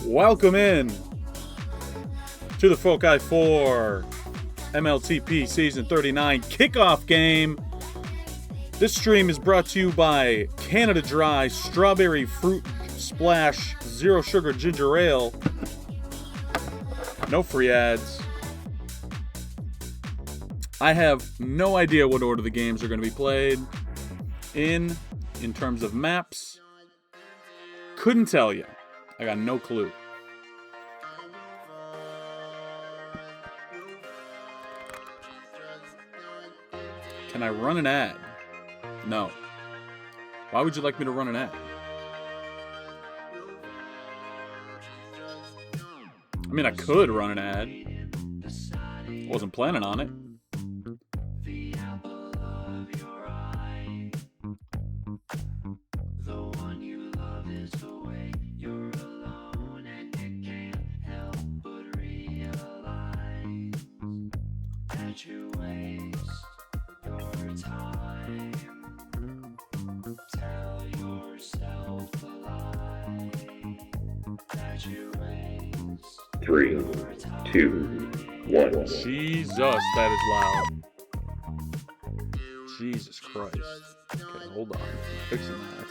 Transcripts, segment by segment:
Welcome in to the FOCI 4 MLTP Season 39 kickoff game. This stream is brought to you by Canada Dry Strawberry Fruit Splash Zero Sugar Ginger Ale. No free ads. I have no idea what order the games are going to be played in terms of maps. Couldn't tell you. I got no clue. Can I run an ad? No. Why would you like me to run an ad? I mean, I could run an ad. Wasn't planning on it. Three, two, one. Jesus, that is loud. Jesus Christ. Okay, hold on. I'm fixing that.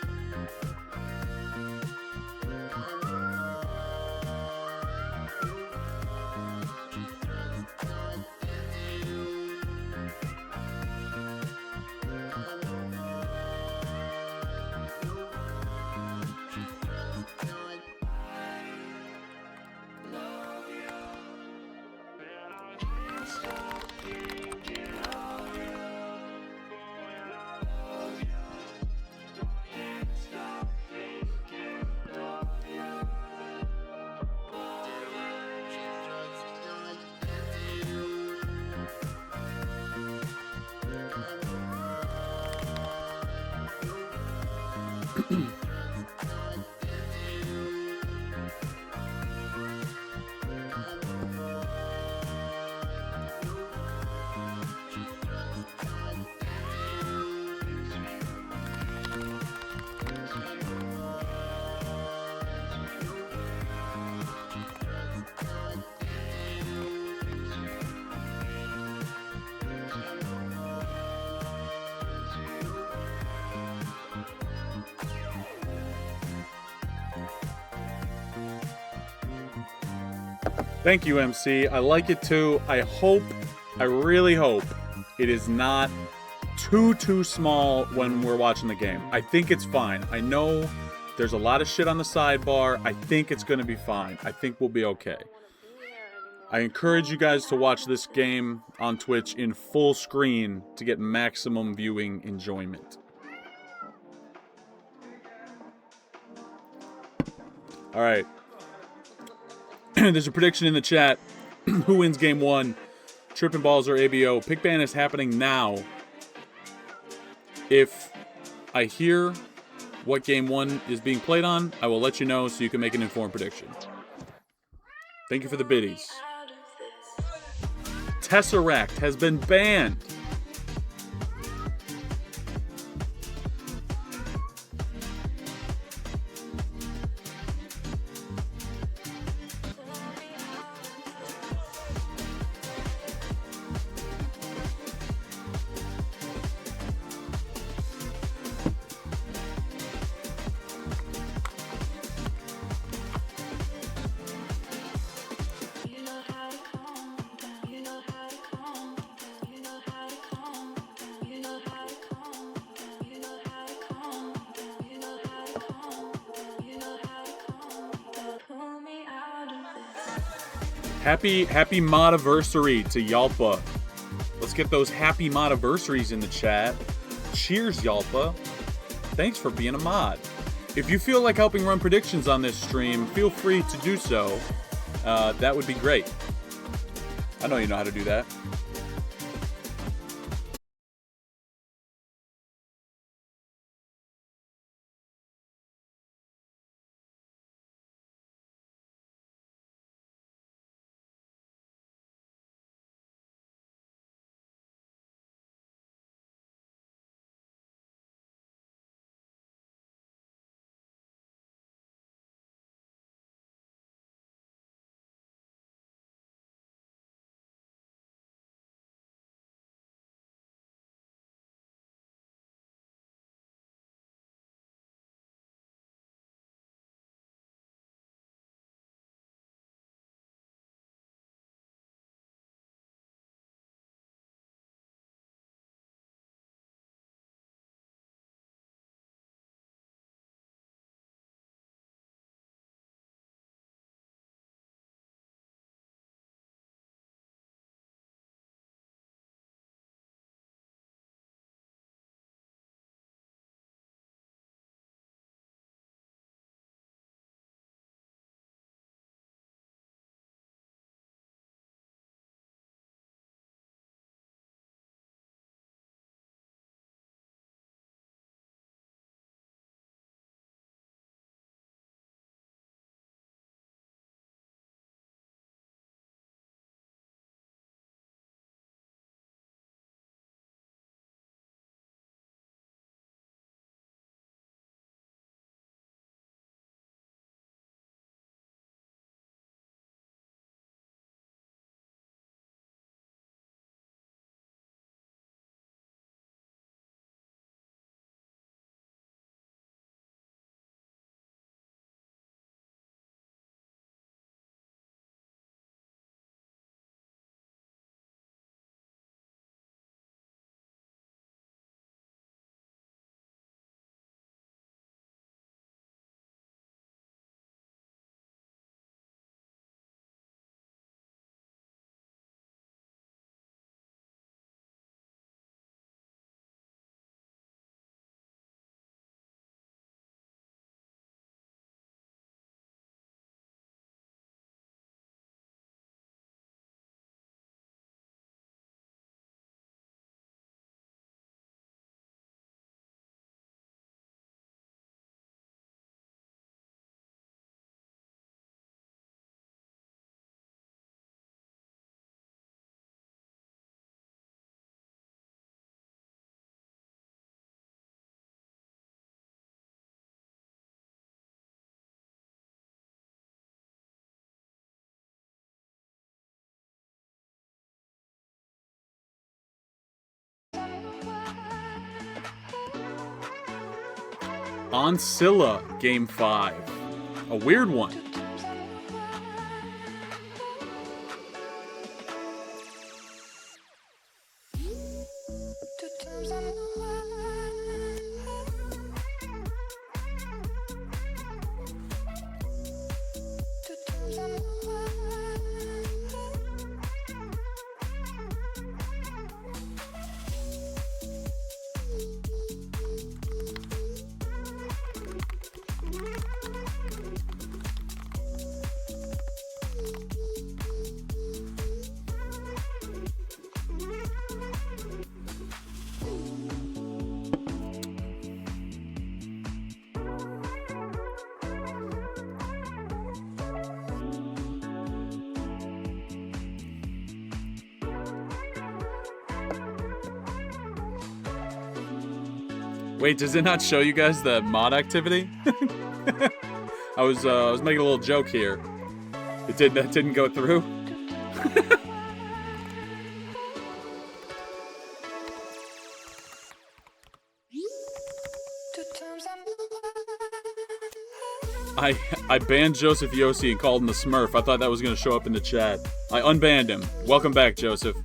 Thank you, MC. I like it too. I really hope it is not too small when we're watching the game. I think it's fine. I know there's a lot of shit on the sidebar. I think it's going to be fine. I think we'll be okay. I encourage you guys to watch this game on Twitch in full screen to get maximum viewing enjoyment. All right. There's a prediction in the chat. Who wins game one? Trippin' Balls or ABO? Pick ban is happening now. If I hear what game one is being played on, I will let you know so you can make an informed prediction. Thank you for the biddies. Tesseract has been banned. Happy Modiversary to Yalpa. Let's get those happy Modiversaries in the chat. Cheers, Yalpa. Thanks for being a mod. If you feel like helping run predictions on this stream, feel free to do so. That would be great. I know you know how to do that. Ancilla Game 5. A weird one. Wait, does it not show you guys the mod activity? I was making a little joke here. That didn't go through. I banned Joseph Yossi and called him the Smurf. I thought that was gonna show up in the chat. I unbanned him. Welcome back, Joseph.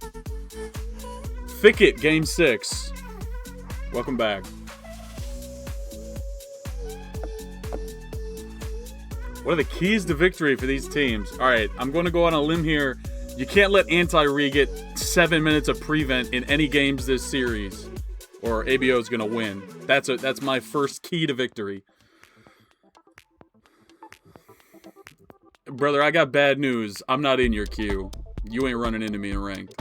Thicket Game 6. Welcome back. What are the keys to victory for these teams? All right, I'm going to go on a limb here. You can't let MTRI get 7 minutes of prevent in any games this series, or ABO is going to win. That's my first key to victory. Brother, I got bad news. I'm not in your queue. You ain't running into me in ranked.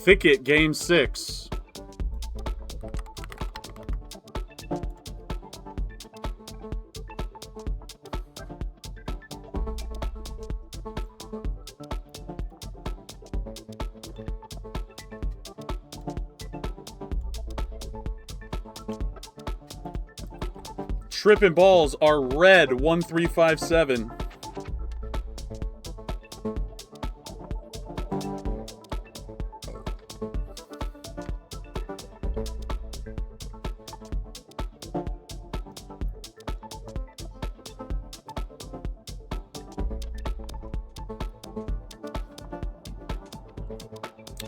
Thicket Game 6. Trippin' balls are red 1357.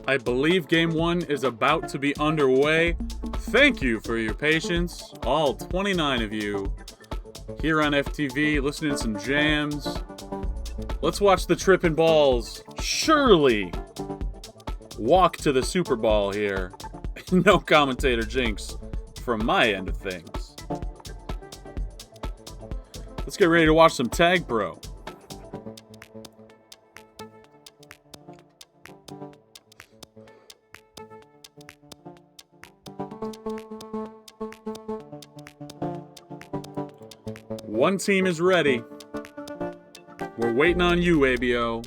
I believe Game 1 is about to be underway. Thank you for your patience, all 29 of you here on FTV, listening to some jams. Let's watch the Trippin' Balls surely walk to the Super Bowl here. No commentator jinx from my end of things. Let's get ready to watch some Tag Pro. One team is ready. We're waiting on you, ABO.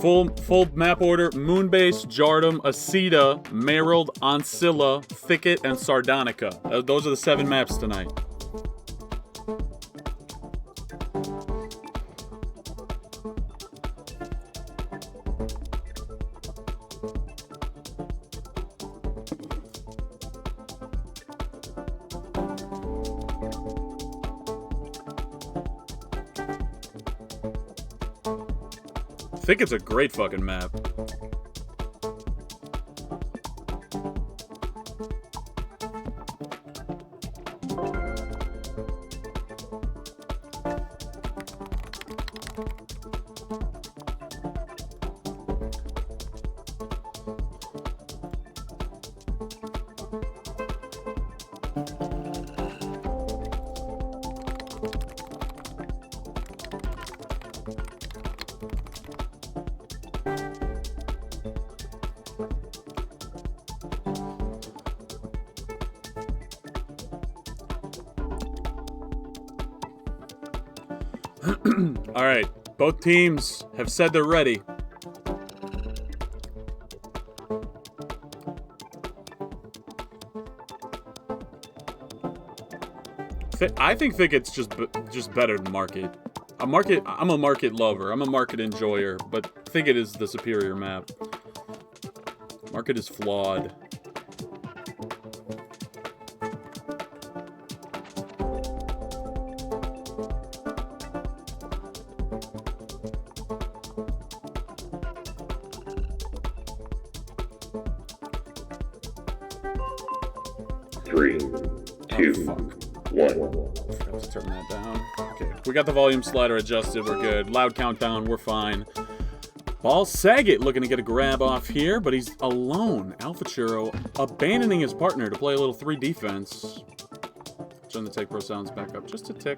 Full map order: Moonbase, Jardum, Aceta, Merald, Ancilla, Thicket, and Sardonica. Those are the 7 maps tonight. I think it's a great fucking map. All right, both teams have said they're ready. I think Thicket's just better than Market. I'm a Market lover. I'm a Market enjoyer, but Thicket is the superior map. Market is flawed. Three, two, one. Forgot to turn that down. Okay, we got the volume slider adjusted. We're good. Loud countdown. We're fine. Ball Saget looking to get a grab off here, but he's alone. Alpha Churro abandoning his partner to play a little 3 defense. Turn the Take Pro sounds back up just a tick.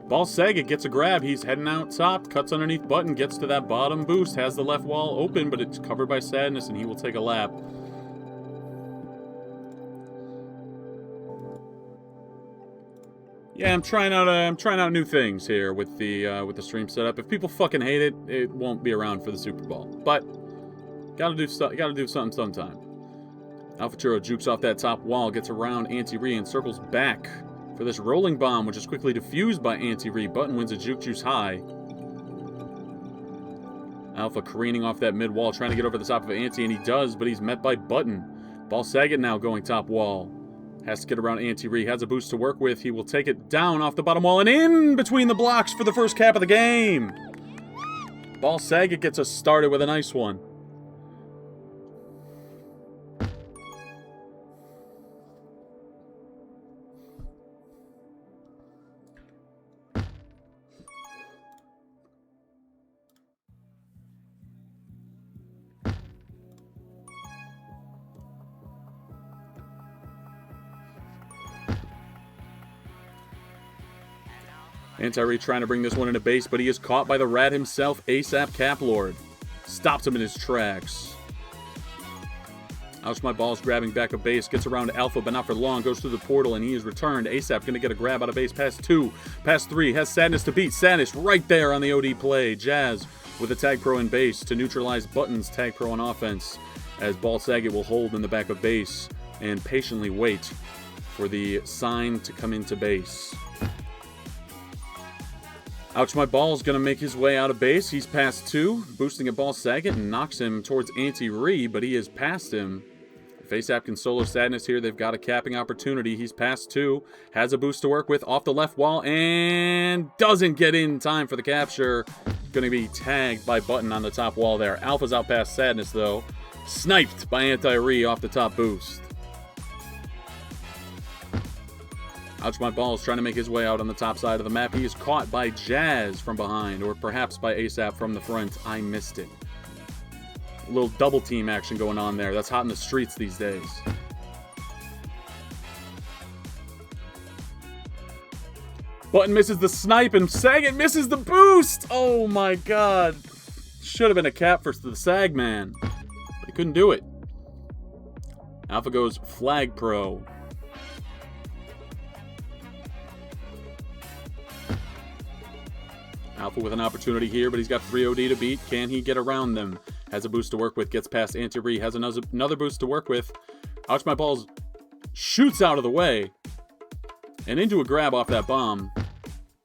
Ball Saget gets a grab. He's heading out top, cuts underneath button, gets to that bottom boost, has the left wall open, but it's covered by Sadness, and he will take a lap. Yeah, I'm trying out new things here with the stream setup. If people fucking hate it, it won't be around for the Super Bowl. But gotta do something sometime. Alpha Churro jukes off that top wall, gets around MTRI and circles back for this rolling bomb, which is quickly defused by MTRI. Button wins a juke juice high. Alpha careening off that mid wall, trying to get over the top of Anti, and he does, but he's met by Button. Ball Saget now going top wall. Has to get around MTRI, has a boost to work with. He will take it down off the bottom wall and in between the blocks for the first cap of the game. Ball Saget gets us started with a nice one. MTRI trying to bring this one into base, but he is caught by the rat himself, ASAP Caplord. Stops him in his tracks. Ouch, my ball's grabbing back a base, gets around Alpha, but not for long, goes through the portal, and he is returned. ASAP gonna get a grab out of base, past 2, past 3, has Sadness to beat. Sadness right there on the OD play. Jazz with a Tag Pro in base to neutralize Button's Tag Pro on offense, as Ball Saget will hold in the back of base and patiently wait for the sign to come into base. Ouch, my ball's going to make his way out of base. He's past 2, boosting at Ball Saget and knocks him towards MTRI, but he is past him. If ASAP can solo Sadness here, they've got a capping opportunity. He's past 2, has a boost to work with off the left wall, and doesn't get in time for the capture. Going to be tagged by Button on the top wall there. Alpha's out past Sadness, though. Sniped by MTRI off the top boost. Ouch, my ball's trying to make his way out on the top side of the map. He is caught by Jazz from behind, or perhaps by ASAP from the front. I missed it. A little double team action going on there. That's hot in the streets these days. Button misses the snipe, and Saget misses the boost! Oh my god. Should have been a cap for the Sag Man. But he couldn't do it. Alpha goes Flag Pro. Alpha with an opportunity here, but he's got 3 OD to beat. Can he get around them? Has a boost to work with, gets past MTRI, has another boost to work with. Ouch, my balls shoots out of the way and into a grab off that bomb,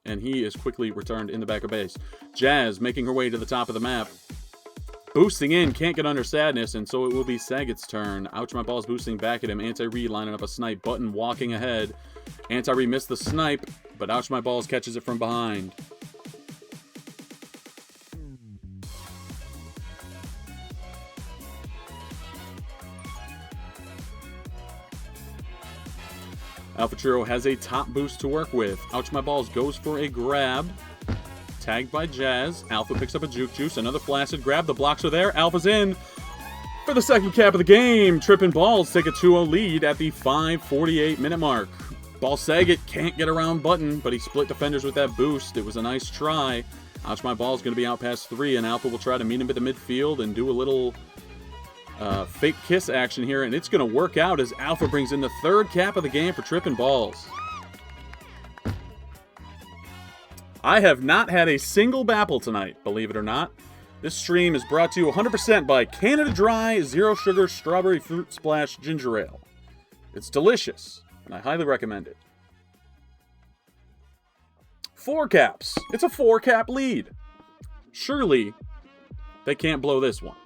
and he is quickly returned in the back of base. Jazz making her way to the top of the map. Boosting in, can't get under Sadness, and so it will be Saget's turn. Ouch, my ball's boosting back at him. MTRI lining up a snipe. Button walking ahead. MTRI missed the snipe, but Ouch, my balls catches it from behind. Alpha Churro has a top boost to work with. Ouch, my balls goes for a grab. Tagged by Jazz. Alpha picks up a juke juice. Another flaccid grab. The blocks are there. Alpha's in for the second cap of the game. Trippin' balls take a 2-0 lead at the 5:48 minute mark. Ball Saget can't get around Button, but he split defenders with that boost. It was a nice try. Ouch My Ball is going to be out past 3, and Alpha will try to meet him at the midfield and do a little fake kiss action here, and it's going to work out as Alpha brings in the 3rd cap of the game for Trippin' Balls. I have not had a single Bapple tonight, believe it or not. This stream is brought to you 100% by Canada Dry Zero Sugar Strawberry Fruit Splash Ginger Ale. It's delicious, and I highly recommend it. 4 caps. It's a 4-cap lead. Surely they can't blow this one.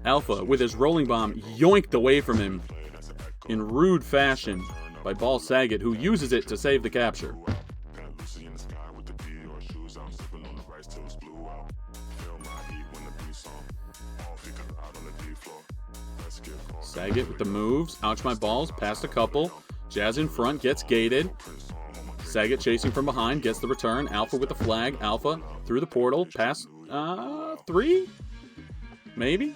Alpha, with his rolling bomb, yoinked away from him in rude fashion by Ball Saget, who uses it to save the capture. Saget with the moves. Ouch My Balls, past a couple. Jazz in front, gets gated. Saget chasing from behind, gets the return. Alpha with the flag. Alpha through the portal, past 3? Maybe?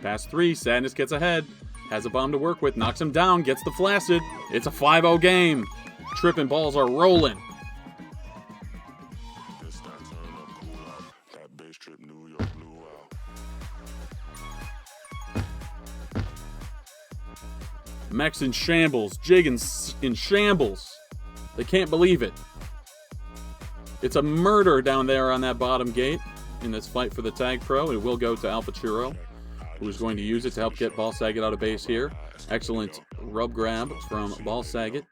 Past 3, Sadness gets ahead. Has a bomb to work with, knocks him down, gets the flaccid. It's a 5-0 game. Trippin' Balls are rolling. Mech's in shambles. Jig in shambles. They can't believe it. It's a murder down there on that bottom gate in this fight for the Tag Pro. It will go to Alpha Churro, who's going to use it to help get Ball Saget out of base here. Excellent rub grab from Ball Saget.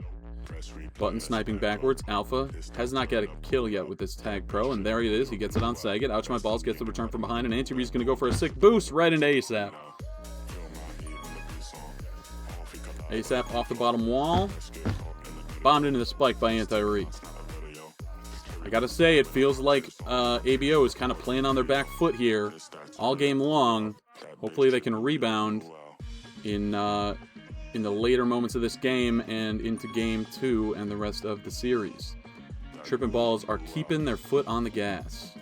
Button sniping backwards. Alpha has not got a kill yet with this Tag Pro, and there he is. He gets it on Saget. Ouch My Balls gets the return from behind, and MTRI is going to go for a sick boost right into ASAP. ASAP off the bottom wall. Bombed into the spike by MTRI. I gotta say, it feels like ABO is kind of playing on their back foot here all game long. Hopefully they can rebound in the later moments of this game and into Game 2 and the rest of the series. Trippin' Balls are keeping their foot on the gas.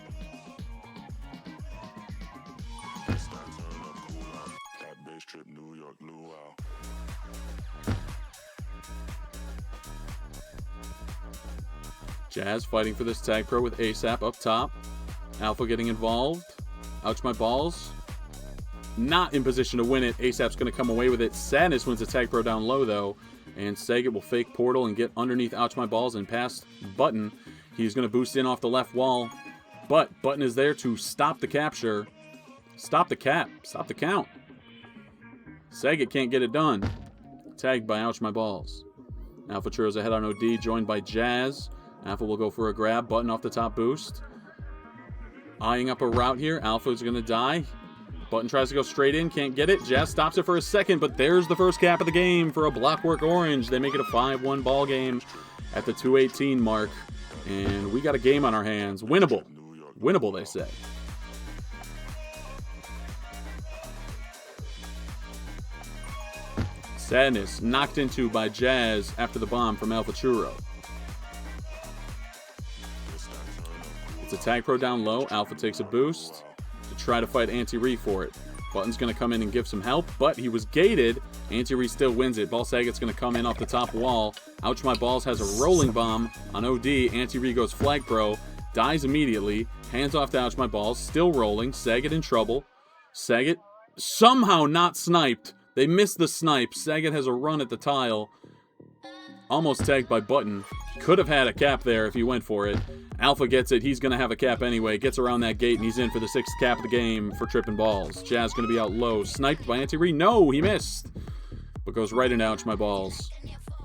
Jazz fighting for this Tag Pro with ASAP up top. Alpha getting involved. Ouch My Balls. Not in position to win it. ASAP's going to come away with it. Sadness wins the Tag Pro down low, though. And Saget will fake portal and get underneath Ouch My Balls and past Button. He's going to boost in off the left wall. But Button is there to stop the capture. Stop the cap. Stop the count. Saget can't get it done. Tagged by Ouch My Balls. Alpha Churro's ahead on OD, joined by Jazz. Alpha will go for a grab. Button off the top boost. Eyeing up a route here. Alpha is going to die. Button tries to go straight in. Can't get it. Jazz stops it for a second, but there's the first cap of the game for a Blockwork Orange. They make it a 5-1 ball game at the 2:18 mark. And we got a game on our hands. Winnable. Winnable, they say. Sadness knocked into by Jazz after the bomb from Alpha Churro. It's a Tag Pro down low. Alpha takes a boost to try to fight MTRI for it. Button's going to come in and give some help, but he was gated. MTRI still wins it. Ball Saget's going to come in off the top wall. Ouch My Balls has a rolling bomb on OD. MTRI goes flag pro, dies immediately. Hands off to Ouch My Balls, still rolling. Saget in trouble. Saget somehow not sniped. They missed the snipe. Saget has a run at the tile. Almost tagged by Button. Could have had a cap there if he went for it. Alpha gets it. He's going to have a cap anyway. Gets around that gate, and he's in for the 6th cap of the game for Trippin' Balls. Jazz going to be out low. Sniped by MTRI. No, he missed. But goes right into Ouch My Balls,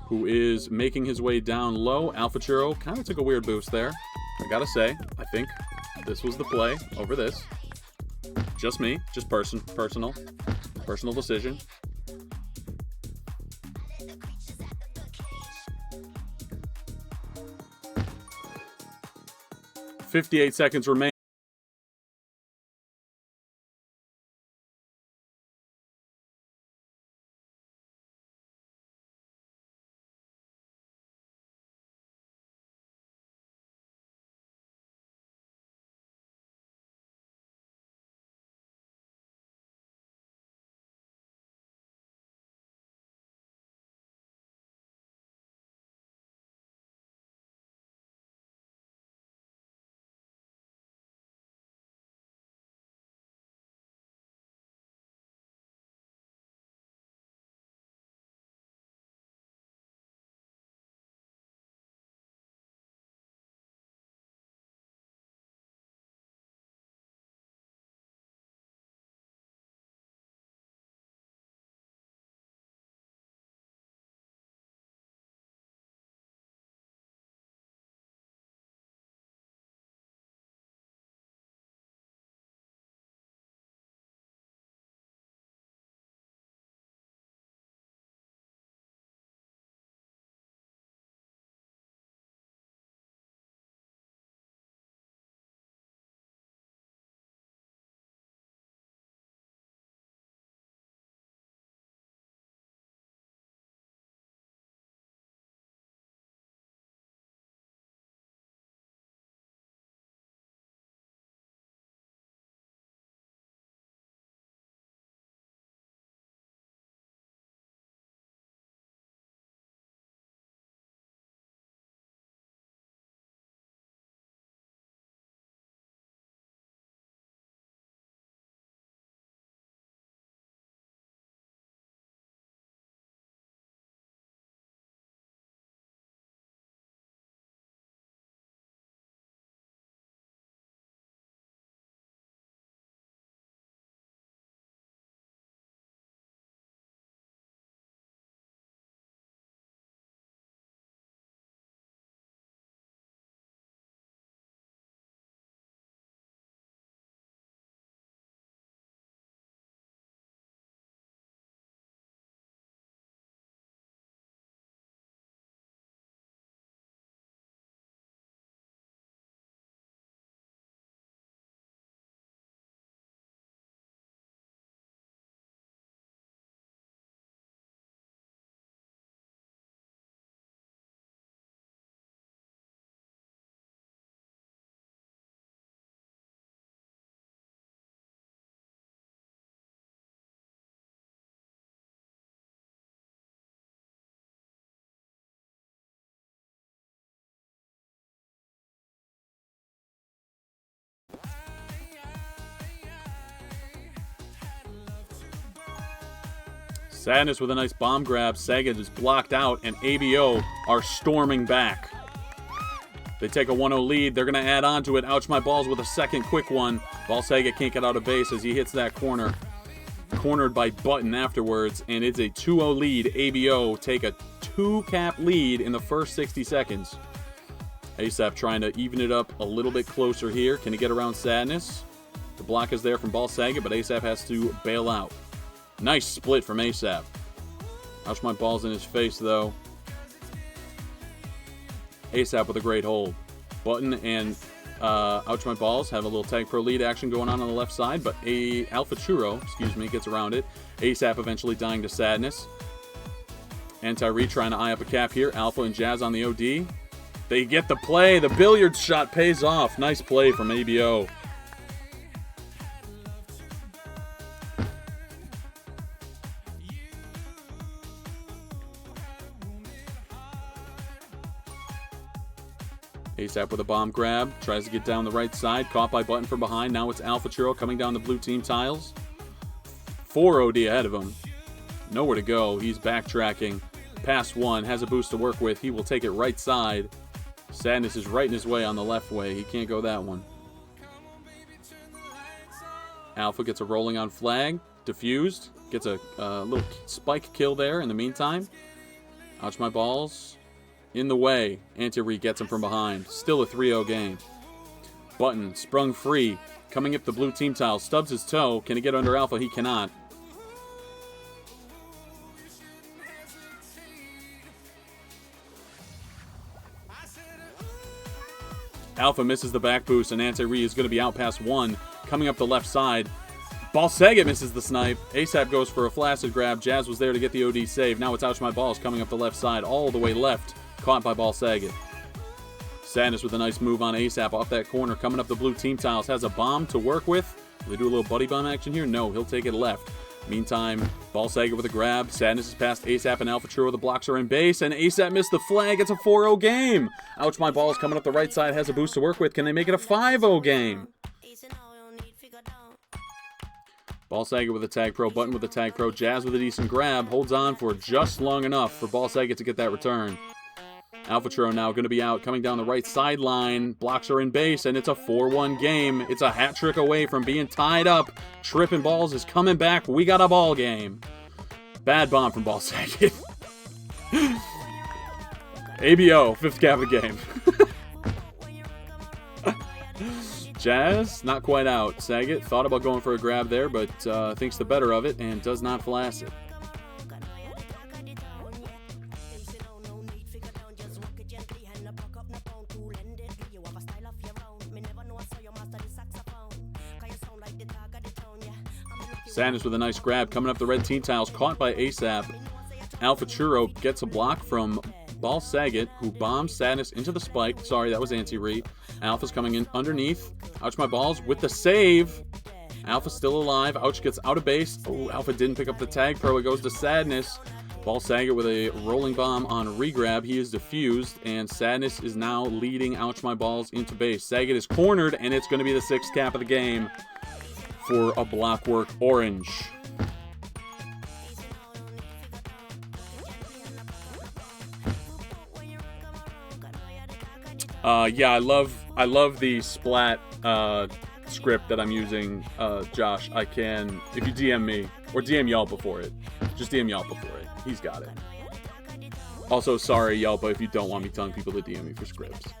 who is making his way down low. Alpha Churro kind of took a weird boost there. I got to say, I think this was the play over this. Just me. Just personal decision. 58 seconds remain. Sadness with a nice bomb grab. Saget is blocked out, and ABO are storming back. They take a 1-0 lead. They're going to add on to it. Ouch my balls with a second quick one. Ball Saget can't get out of base as he hits that corner. Cornered by Button afterwards, and it's a 2-0 lead. ABO take a 2-cap lead in the first 60 seconds. ASAP trying to even it up a little bit closer here. Can he get around Sadness? The block is there from Ball Saget, but ASAP has to bail out. Nice split from ASAP. Ouch my balls in his face, though. ASAP with a great hold. Button and Ouch My Balls have a little Tag Pro lead action going on the left side, but Alpha Churro, gets around it. ASAP eventually dying to Sadness. MTRI trying to eye up a cap here. Alpha and Jazz on the OD. They get the play. The billiards shot pays off. Nice play from ABO. ASAP with a bomb grab. Tries to get down the right side. Caught by Button from behind. Now it's Alpha Churro coming down the blue team tiles. 4 OD ahead of him. Nowhere to go. He's backtracking. Pass one. Has a boost to work with. He will take it right side. Sadness is right in his way on the left way. He can't go that one. Alpha gets a rolling on flag. Diffused. Gets a little spike kill there in the meantime. Ouch my balls. In the way. MTRI gets him from behind. Still a 3-0 game. Button sprung free. Coming up the blue team tile. Stubs his toe. Can he get under Alpha? He cannot. Alpha misses the back boost, and MTRI is going to be out past one. Coming up the left side. Ball Saget misses the snipe. ASAP goes for a flaccid grab. Jazz was there to get the OD save. Now it's Ouch My Balls coming up the left side. All the way left. Caught by Ball Saget. Sadness with a nice move on ASAP off that corner. Coming up the blue team tiles. Has a bomb to work with. Will they do a little buddy bomb action here? No, he'll take it left. Meantime, Ball Saget with a grab. Sadness is past ASAP and Alpha Churro. The blocks are in base, and ASAP missed the flag. It's a 4-0 game. Ouch My Balls coming up the right side. Has a boost to work with. Can they make it a 5-0 game? Ball Saget with a Tag Pro. Button with a Tag Pro. Jazz with a decent grab. Holds on for just long enough for Ball Saget to get that return. Alpha Churro now going to be out. Coming down the right sideline. Blocks are in base, and it's a 4-1 game. It's a hat trick away from being tied up. Tripping Balls is coming back. We got a ball game. Bad bomb from Ball Saget. ABO, 5th cap of the game. Jazz, not quite out. Saget thought about going for a grab there, but thinks the better of it and does not flash it. Sadness with a nice grab. Coming up the red team tiles. Caught by ASAP. Alpha Churro gets a block from Ball Saget, who bombs Sadness into the spike. Sorry, that was MTRI. Alpha's coming in underneath. Ouch My Balls with the save. Alpha's still alive. Ouch gets out of base. Oh, Alpha didn't pick up the Tag Pro. It goes to Sadness. Ball Saget with a rolling bomb on regrab. He is diffused, and Sadness is now leading Ouch My Balls into base. Saget is cornered, and it's going to be the 6th cap of the game for a blockwork orange. Yeah, I love the splat script that I'm using, Josh. I can, if you DM me or DM Yelpa for it, just DM Yelpa for it. He's got it. Also, sorry Yelpa if you don't want me telling people to DM me for scripts.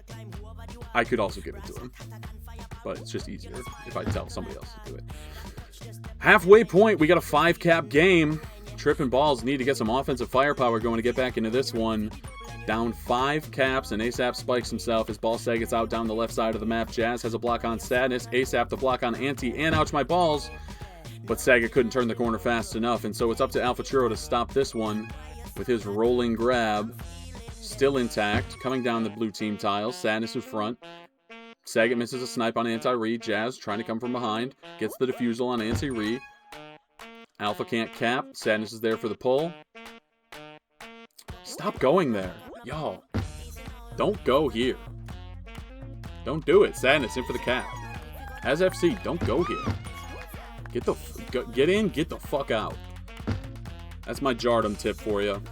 I could also give it to him, but it's just easier if I tell somebody else to do it. Halfway point, we got a 5-cap game. Tripping Balls need to get some offensive firepower going to get back into this one. Down 5 caps, and ASAP spikes himself as Ball Saget's out down the left side of the map. Jazz has a block on Sadness. ASAP the block on Anti, and Ouch My Balls. But Saget couldn't turn the corner fast enough, and so it's up to Alpha Churro to stop this one with his rolling grab. Still intact, coming down the blue team tiles. Sadness in front. Saget misses a snipe on MTRI. Jazz trying to come from behind. Gets the defusal on MTRI. Alpha can't cap. Sadness is there for the pull. Stop going there. Y'all. Don't go here. Don't do it. Sadness in for the cap. As FC, don't go here. Get in, get the fuck out. That's my Jardum tip for you.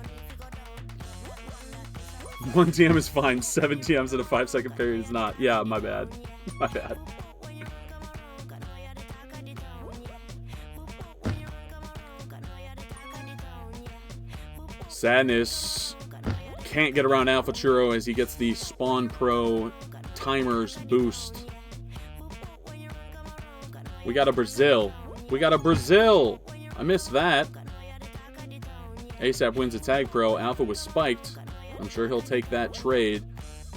1 TM is fine. 7 TMs in a 5-second period is not. Yeah, my bad. My bad. Sadness can't get around Alpha Churro as he gets the Spawn Pro timers boost. We got a Brazil. We got a Brazil. I missed that. ASAP wins a Tag Pro. Alpha was spiked. I'm sure he'll take that trade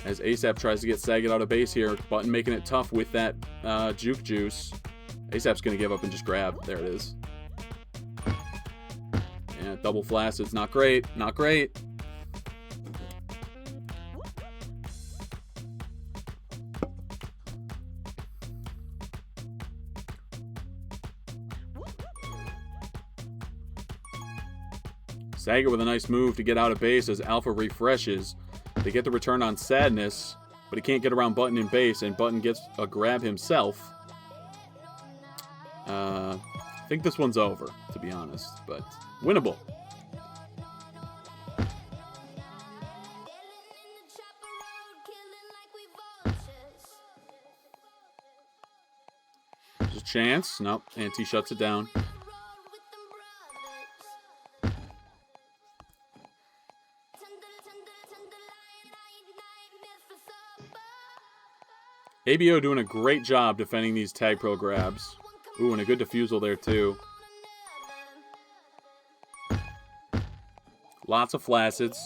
as ASAP tries to get Saget out of base here. Button making it tough with that juke juice. ASAP's going to give up and just grab. There it is. Yeah, double flaccid. Not great. Not great. Saget with a nice move to get out of base as Alpha refreshes. They get the return on Sadness, but he can't get around Button in base, and Button gets a grab himself. I think this one's over, to be honest, but winnable. There's a chance. Nope, Anti shuts it down. ABO doing a great job defending these Tag Pro grabs. Ooh, and a good defusal there, too. Lots of flacids.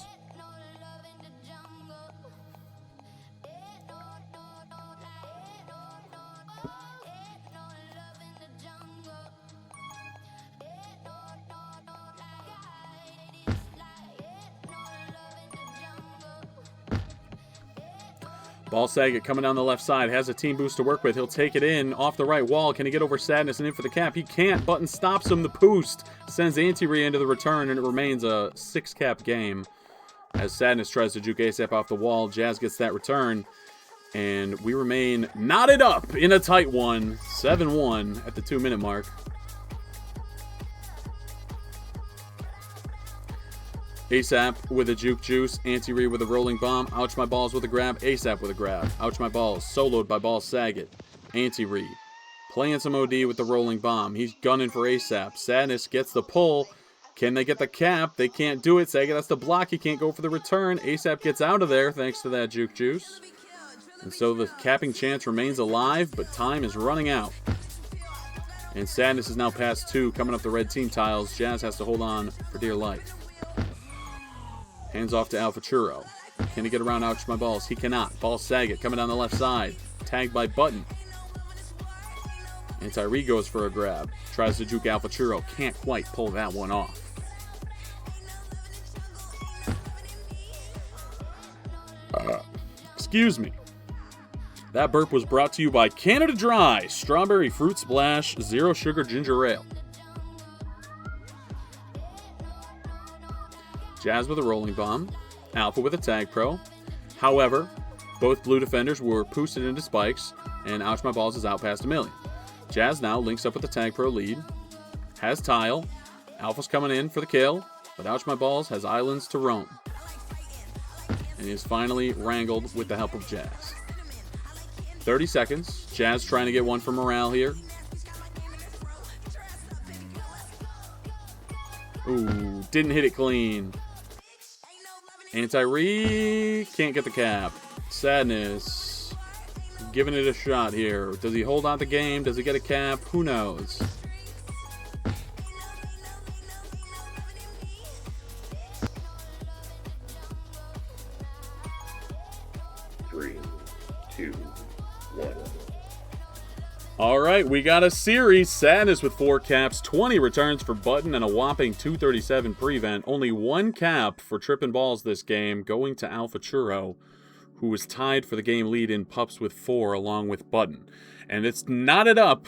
Ball Saget coming down the left side. Has a team boost to work with. He'll take it in off the right wall. Can he get over Sadness and in for the cap? He can't. Button stops him. The boost sends MTRI into the return, and it remains a 6-cap game. As Sadness tries to juke ASAP off the wall, Jazz gets that return. And we remain knotted up in a tight one. 7-1 at the 2-minute mark. ASAP with a juke juice. MTRI with a rolling bomb. Ouch my balls with a grab. ASAP with a grab. Ouch my balls. Soloed by Ball Saget. MTRI playing some OD with the rolling bomb. He's gunning for ASAP. Sadness gets the pull. Can they get the cap? They can't do it. Saget has to block. He can't go for the return. ASAP gets out of there thanks to that juke juice. And so the capping chance remains alive, but time is running out. And Sadness is now past 2, coming up the red team tiles. Jazz has to hold on for dear life. Hands off to Alpha Churro. Can he get around Ouch my balls? He cannot. Ball Saget coming down the left side. Tagged by Button. MTRI goes for a grab. Tries to juke Alpha Churro. Can't quite pull that one off. Excuse me. That burp was brought to you by Canada Dry Strawberry Fruit Splash Zero Sugar Ginger Ale. Jazz with a rolling bomb. Alpha with a Tag Pro. However, both blue defenders were boosted into spikes, and Ouch My Balls is out past 1,000,000. Jazz now links up with the Tag Pro lead. Has tile. Alpha's coming in for the kill, but Ouch My Balls has islands to roam. And is finally wrangled with the help of Jazz. 30 seconds. Jazz trying to get one for morale here. Ooh, didn't hit it clean. MTRI can't get the cap. Sadness giving it a shot here. Does he hold on the game? Does he get a cap? Who knows? Three, two, one. All right, we got a series. Sadness with 4 caps, 20 returns for Button, and a whopping 237 prevent. Only 1 cap for tripping balls this game, going to Alpha Churro, who was tied for the game lead in pups with 4 along with Button. And it's knotted up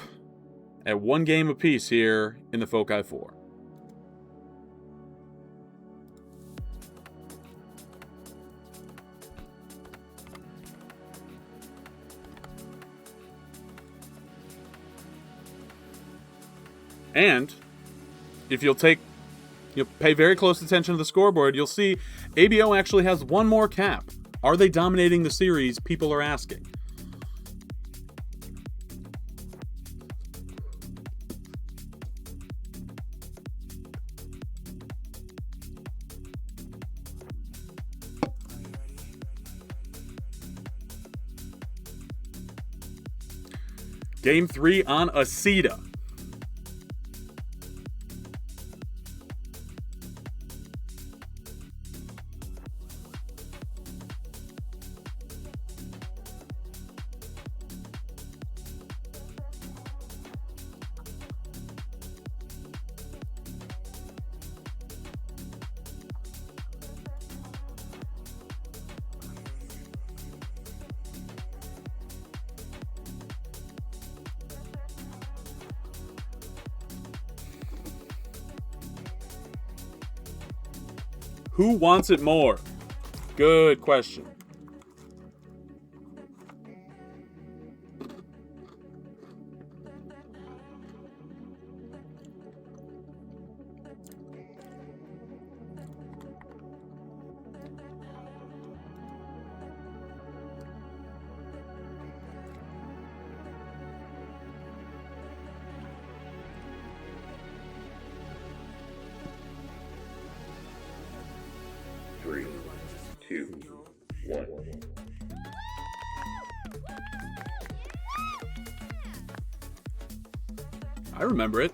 at 1 game apiece here in the FOCI 4. And if you'll take you pay very close attention to the scoreboard, you'll see ABO actually has one more cap. Are they dominating the series? People are asking. Game 3 on Aceta. Who wants it more? Good question. Three, two, one. I remember it.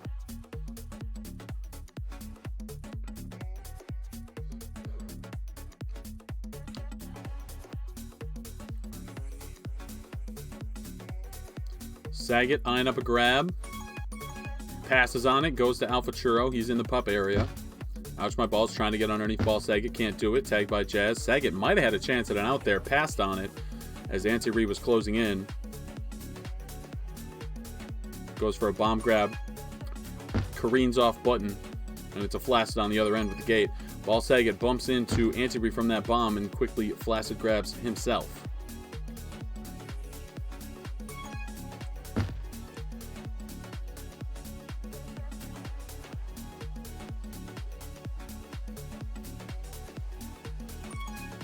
Saget eyeing up a grab. Passes on it, goes to Alpha Churro. He's in the pup area. Ouch, my balls trying to get underneath ball. Saget can't do it. Tagged by Jazz. Saget might have had a chance at an out there. Passed on it as MTRI was closing in. Goes for a bomb grab. Careens off button. And it's a Flaccid on the other end with the gate. Ball Saget bumps into MTRI from that bomb and quickly Flaccid grabs himself.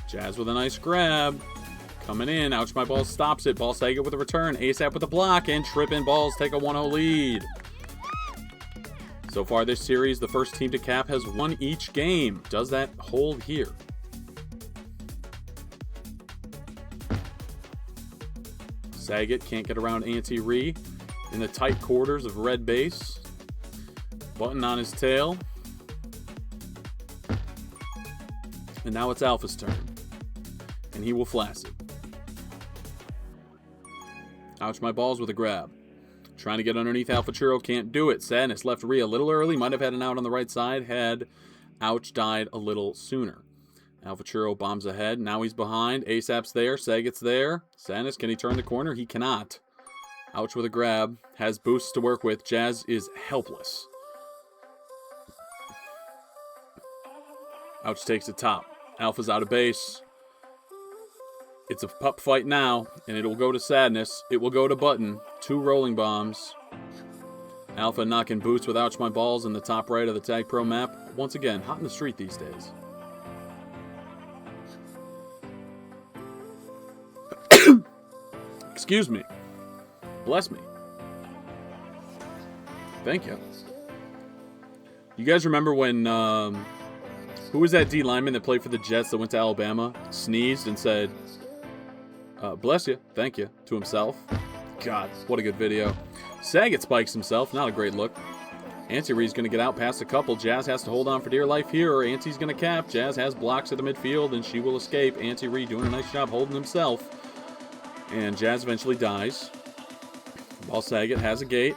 Jazz with a nice grab. Coming in. Ouch, my balls stops it. Ball Saget with a return. ASAP with a block. And tripping balls take a 1-0 lead. So far this series, the first team to cap has won each game. Does that hold here? Saget can't get around MTRI in the tight quarters of red base. Button on his tail. And now it's Alpha's turn. And he will Flaccid. Ouch, my balls with a grab. Trying to get underneath Alpha Churro, can't do it. Sadness left Rhea a little early. Might have had an out on the right side had Ouch died a little sooner. Alpha Churro bombs ahead. Now he's behind. ASAP's there. Saget's there. Sadness, can he turn the corner? He cannot. Ouch with a grab. Has boosts to work with. Jazz is helpless. Ouch takes the top. Alpha's out of base. It's a pup fight now, and it will go to Sadness. It will go to Button. 2 rolling bombs. Alpha knocking boots with Ouch My Balls in the top right of the Tag Pro map. Once again, hot in the street these days. Excuse me. Bless me. Thank you. You guys remember when, who was that D lineman that played for the Jets that went to Alabama? Sneezed and said, bless you, thank you, to himself. God, what a good video. Saget spikes himself, not a great look. MTRI's going to get out past a couple. Jazz has to hold on for dear life here, or Anti's going to cap. Jazz has blocks at the midfield, and she will escape. MTRI doing a nice job holding himself. And Jazz eventually dies. Ball Saget has a gate.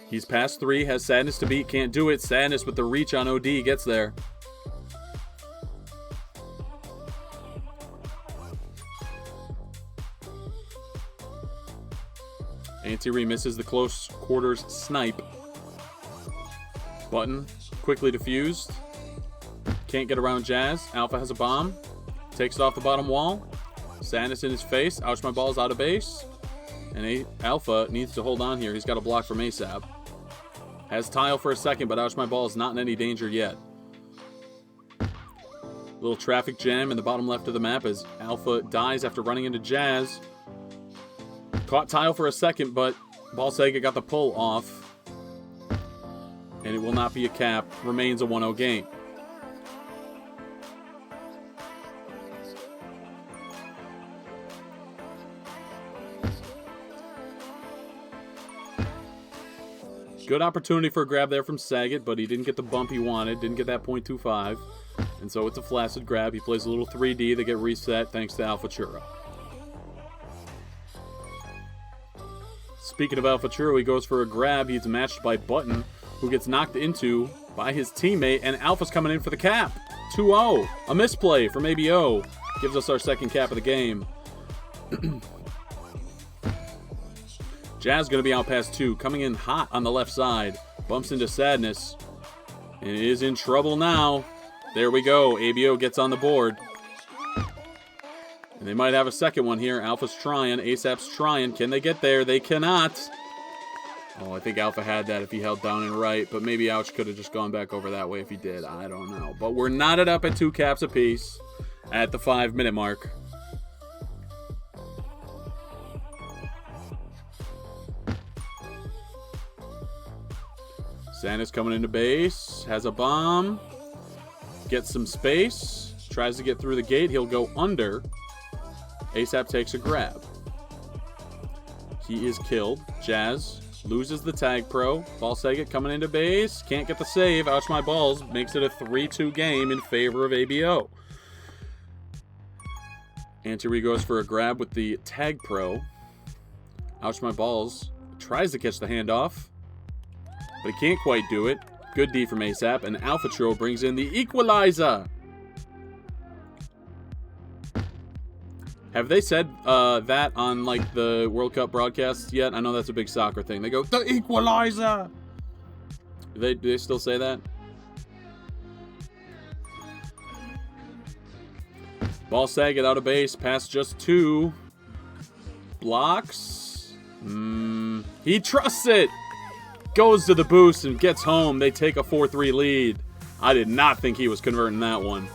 He's past 3, has Sadness to beat, can't do it. Sadness with the reach on OD gets there. MTRI misses the close quarters snipe. Button quickly defused. Can't get around Jazz. Alpha has a bomb. Takes it off the bottom wall. Sadness in his face. Ouch my balls out of base. And Alpha needs to hold on here. He's got a block from ASAP. Has tile for a second, but Ouch my balls not in any danger yet. Little traffic jam in the bottom left of the map as Alpha dies after running into Jazz. Caught Tile for a second, but Ball Sega got the pull off. And it will not be a cap. Remains a 1-0 game. Good opportunity for a grab there from Saget, but he didn't get the bump he wanted. Didn't get that .25. And so it's a flaccid grab. He plays a little 3D. They get reset thanks to Alpha Churro. Speaking of Alpha Churro, he goes for a grab. He's matched by Button, who gets knocked into by his teammate. And Alpha's coming in for the cap. 2-0. A misplay from ABO. Gives us our second cap of the game. Jazz going to be out past 2. Coming in hot on the left side. Bumps into Sadness. And it is in trouble now. There we go. ABO gets on the board. And they might have a second one here. Alpha's trying. ASAP's trying. Can they get there? They cannot. Oh, I think Alpha had that if he held down and right. But maybe Ouch could have just gone back over that way if he did. I don't know. But we're knotted up at 2 caps apiece at the 5-minute mark. Santa's coming into base, has a bomb, gets some space, tries to get through the gate. He'll go under. ASAP takes a grab. He is killed. Jazz loses the tag pro. Ball Saget coming into base, can't get the save. Ouch my balls, makes it a 3-2 game in favor of ABO. MTRI goes for a grab with the tag pro. Ouch my balls, tries to catch the handoff, but he can't quite do it. Good D from ASAP, and Alpha Churro brings in the equalizer. Have they said that on like the World Cup broadcasts yet? I know that's a big soccer thing. They go, the equalizer. Do they still say that? Ball Saget out of base, past just 2. Blocks. He trusts it. Goes to the boost and gets home. They take a 4-3 lead. I did not think he was converting that one.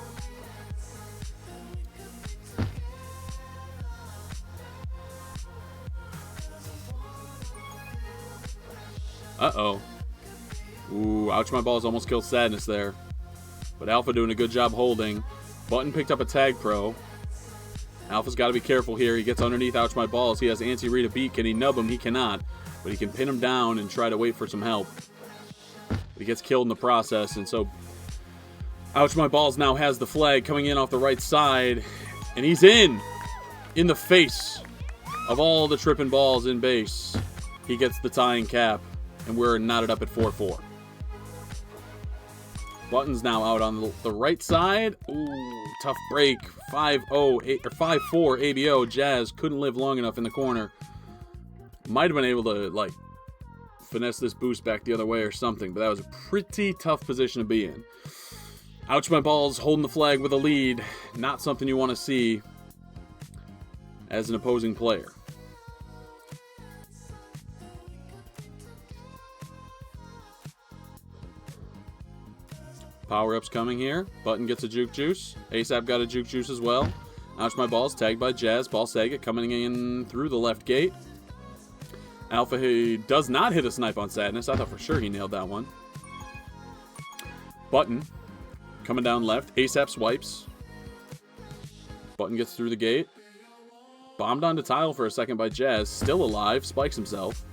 Uh-oh. Ooh, ouch my balls, almost killed Sadness there. But Alpha doing a good job holding. Button picked up a tag pro. Alpha's got to be careful here. He gets underneath ouch my balls. He has MTRI to beat. Can he nub him? He cannot. But he can pin him down and try to wait for some help. But he gets killed in the process, and so ouch my balls now has the flag coming in off the right side, and he's in the face of all the tripping balls in base. He gets the tying cap, and we're knotted up at 4-4. Button's now out on the right side. Ooh, tough break. 5-0 or 5-4 ABO. Jazz couldn't live long enough in the corner. Might have been able to, like, finesse this boost back the other way or something, but that was a pretty tough position to be in. Ouch my balls, holding the flag with a lead. Not something you want to see as an opposing player. Power-ups coming here. Button gets a juke juice. ASAP got a juke juice as well. Ouch my balls, tagged by Jazz. Ball Saget coming in through the left gate. Alpha he does not hit a snipe on Sadness. I thought for sure he nailed that one. Button coming down left. ASAP swipes. Button gets through the gate. Bombed onto Tile for a second by Jazz. Still alive. Spikes himself.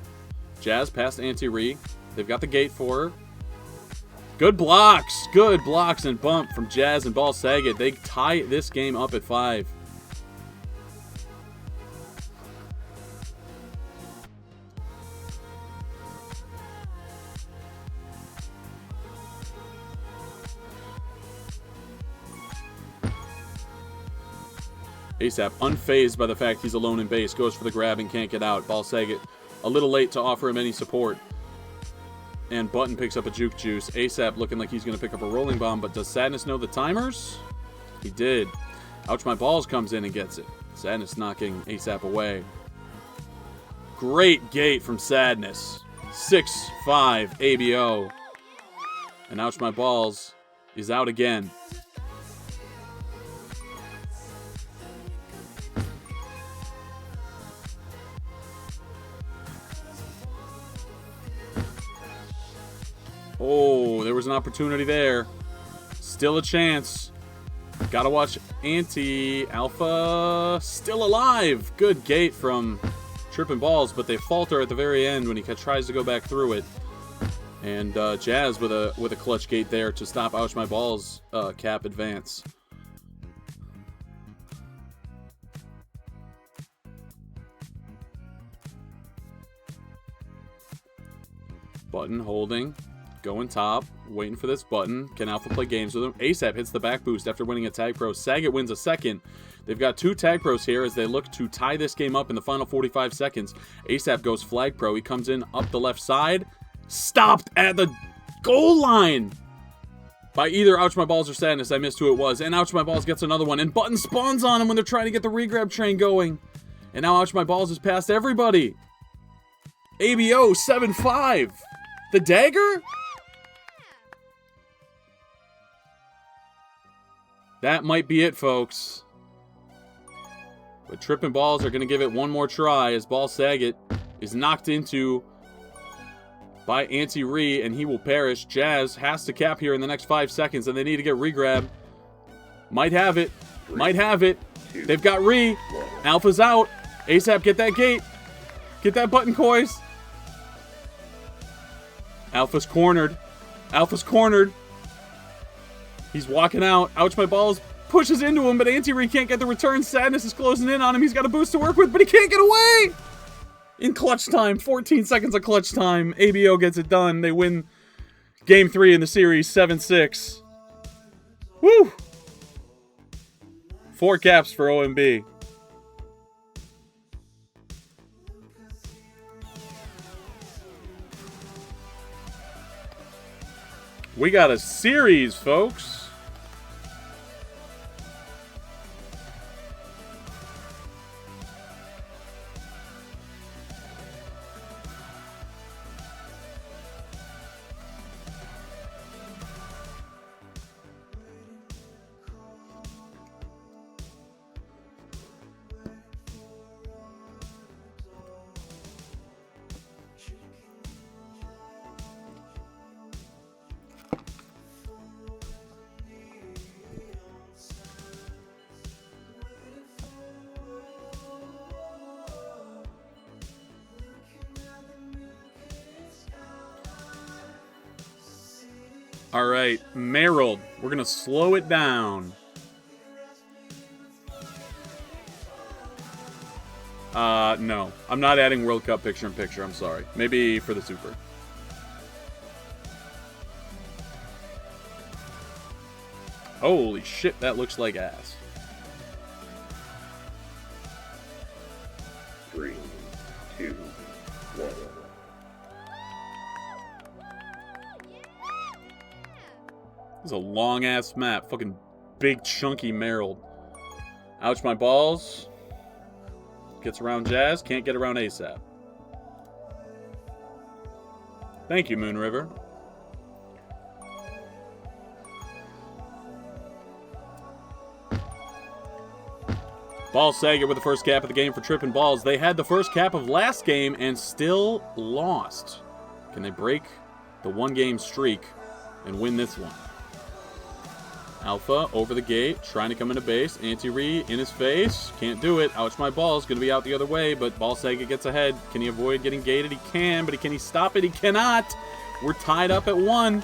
Jazz past MTRI. They've got the gate for her. Good blocks. Good blocks and bump from Jazz and Ball Saget. They tie this game up at 5. ASAP, unfazed by the fact he's alone in base, goes for the grab and can't get out. Ball Saget a little late to offer him any support. And Button picks up a juke juice. ASAP looking like he's going to pick up a rolling bomb, but does Sadness know the timers? He did. Ouch my balls comes in and gets it. Sadness knocking ASAP away. Great gate from Sadness. 6-5 ABO. And Ouch my balls is out again. Oh, there was an opportunity there. Still a chance. Gotta watch Alpha still alive. Good gate from Tripping Balls, but they falter at the very end when he tries to go back through it. And Jazz with a clutch gate there to stop Ouch My Balls cap advance. Button holding. Going top, waiting for this button. Can Alpha play games with him? ASAP hits the back boost after winning a tag pro. Saget wins a second. They've got 2 tag pros here as they look to tie this game up in the final 45 seconds. ASAP goes flag pro. He comes in up the left side. Stopped at the goal line by either Ouch My Balls or Sadness. I missed who it was. And Ouch My Balls gets another one. And Button spawns on him when they're trying to get the regrab train going. And now Ouch My Balls has passed everybody. ABO 7-5. The dagger? That might be it, folks. But Trippin' Balls are going to give it one more try as Ball Saget is knocked into by MTRI, and he will perish. Jazz has to cap here in the next 5 seconds, and they need to get regrab. Might have it. Might have it. They've got Re. Alpha's out. ASAP, get that gate. Get that button, Kois. Alpha's cornered. Alpha's cornered. He's walking out. Ouch My Balls pushes into him, but MTRI can't get the return. Sadness is closing in on him. He's got a boost to work with, but he can't get away! In clutch time. 14 seconds of clutch time. ABO gets it done. They win Game 3 in the series 7-6. Woo! 4 caps for OMB. We got a series, folks. All right, Merrill. We're going to slow it down. No. I'm not adding World Cup picture-in-picture. I'm sorry. Maybe for the Super. Holy shit, that looks like ass. 3, 2, 1. This is a long-ass map. Fucking big, chunky Merrill. Ouch My Balls. Gets around Jazz. Can't get around ASAP. Thank you, Moon River. Ball Saget with the first cap of the game for Trippin' Balls. They had the first cap of last game and still lost. Can they break the one-game streak and win this one? Alpha over the gate, trying to come into base. MTRI in his face. Can't do it. Ouch My Balls. Going to be out the other way, but Ball Saget gets ahead. Can he avoid getting gated? He can, but can he stop it? He cannot. We're tied up at 1.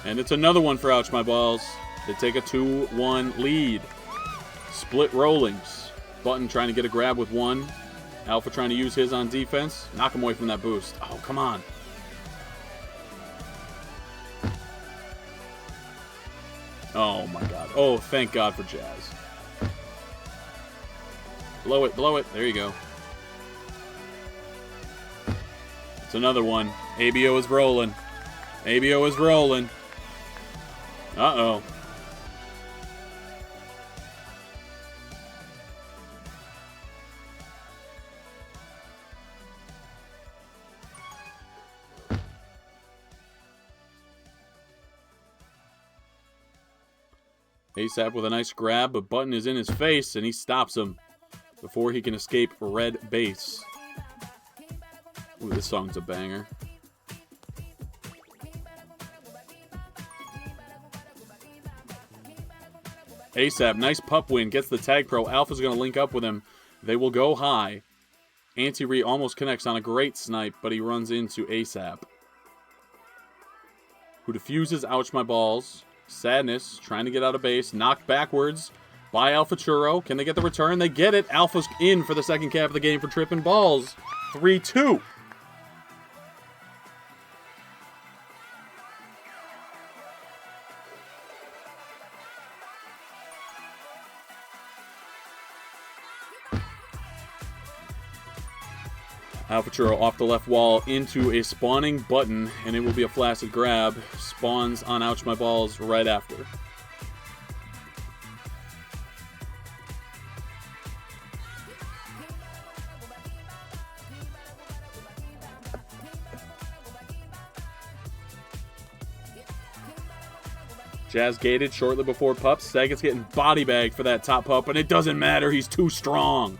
And it's another one for Ouch My Balls. They take a 2-1 lead. Split rollings. Button trying to get a grab with 1. Alpha trying to use his on defense. Knock him away from that boost. Oh, come on. Oh, my God. Oh, thank God for Jazz. Blow it, blow it. There you go. It's another one. ABO is rolling. ABO is rolling. Uh-oh. ASAP with a nice grab, but Button is in his face, and he stops him before he can escape red base. Ooh, this song's a banger. ASAP, nice pup win, gets the tag pro. Alpha's going to link up with him. They will go high. MTRI almost connects on a great snipe, but he runs into ASAP, who defuses Ouch My Balls. Sadness, trying to get out of base, knocked backwards by Alpha Churro. Can they get the return? They get it. Alpha's in for the second cap of the game for tripping balls. 3-2. Alpha Churro off the left wall into a spawning Button, and it will be a flaccid grab. Spawns on Ouch My Balls right after. Jazz gated shortly before pups. Saget's getting body bagged for that top pup, and it doesn't matter. He's too strong.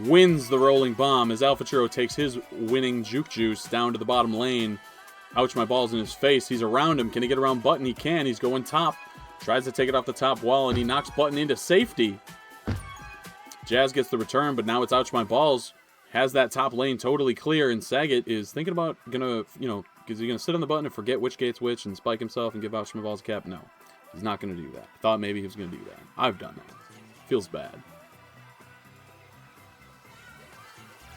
Wins the rolling bomb as Alpha Churro takes his winning juke juice down to the bottom lane. Ouch My Balls in his face. He's around him. Can he get around Button? He can. He's going top. Tries to take it off the top wall, and he knocks Button into safety. Jazz gets the return, but now it's Ouch My Balls. Has that top lane totally clear, and Saget is thinking about gonna, is he gonna sit on the button and forget which gate's which and spike himself and give Ouch My Balls a cap? No, he's not gonna do that. I thought maybe he was gonna do that. I've done that. Feels bad.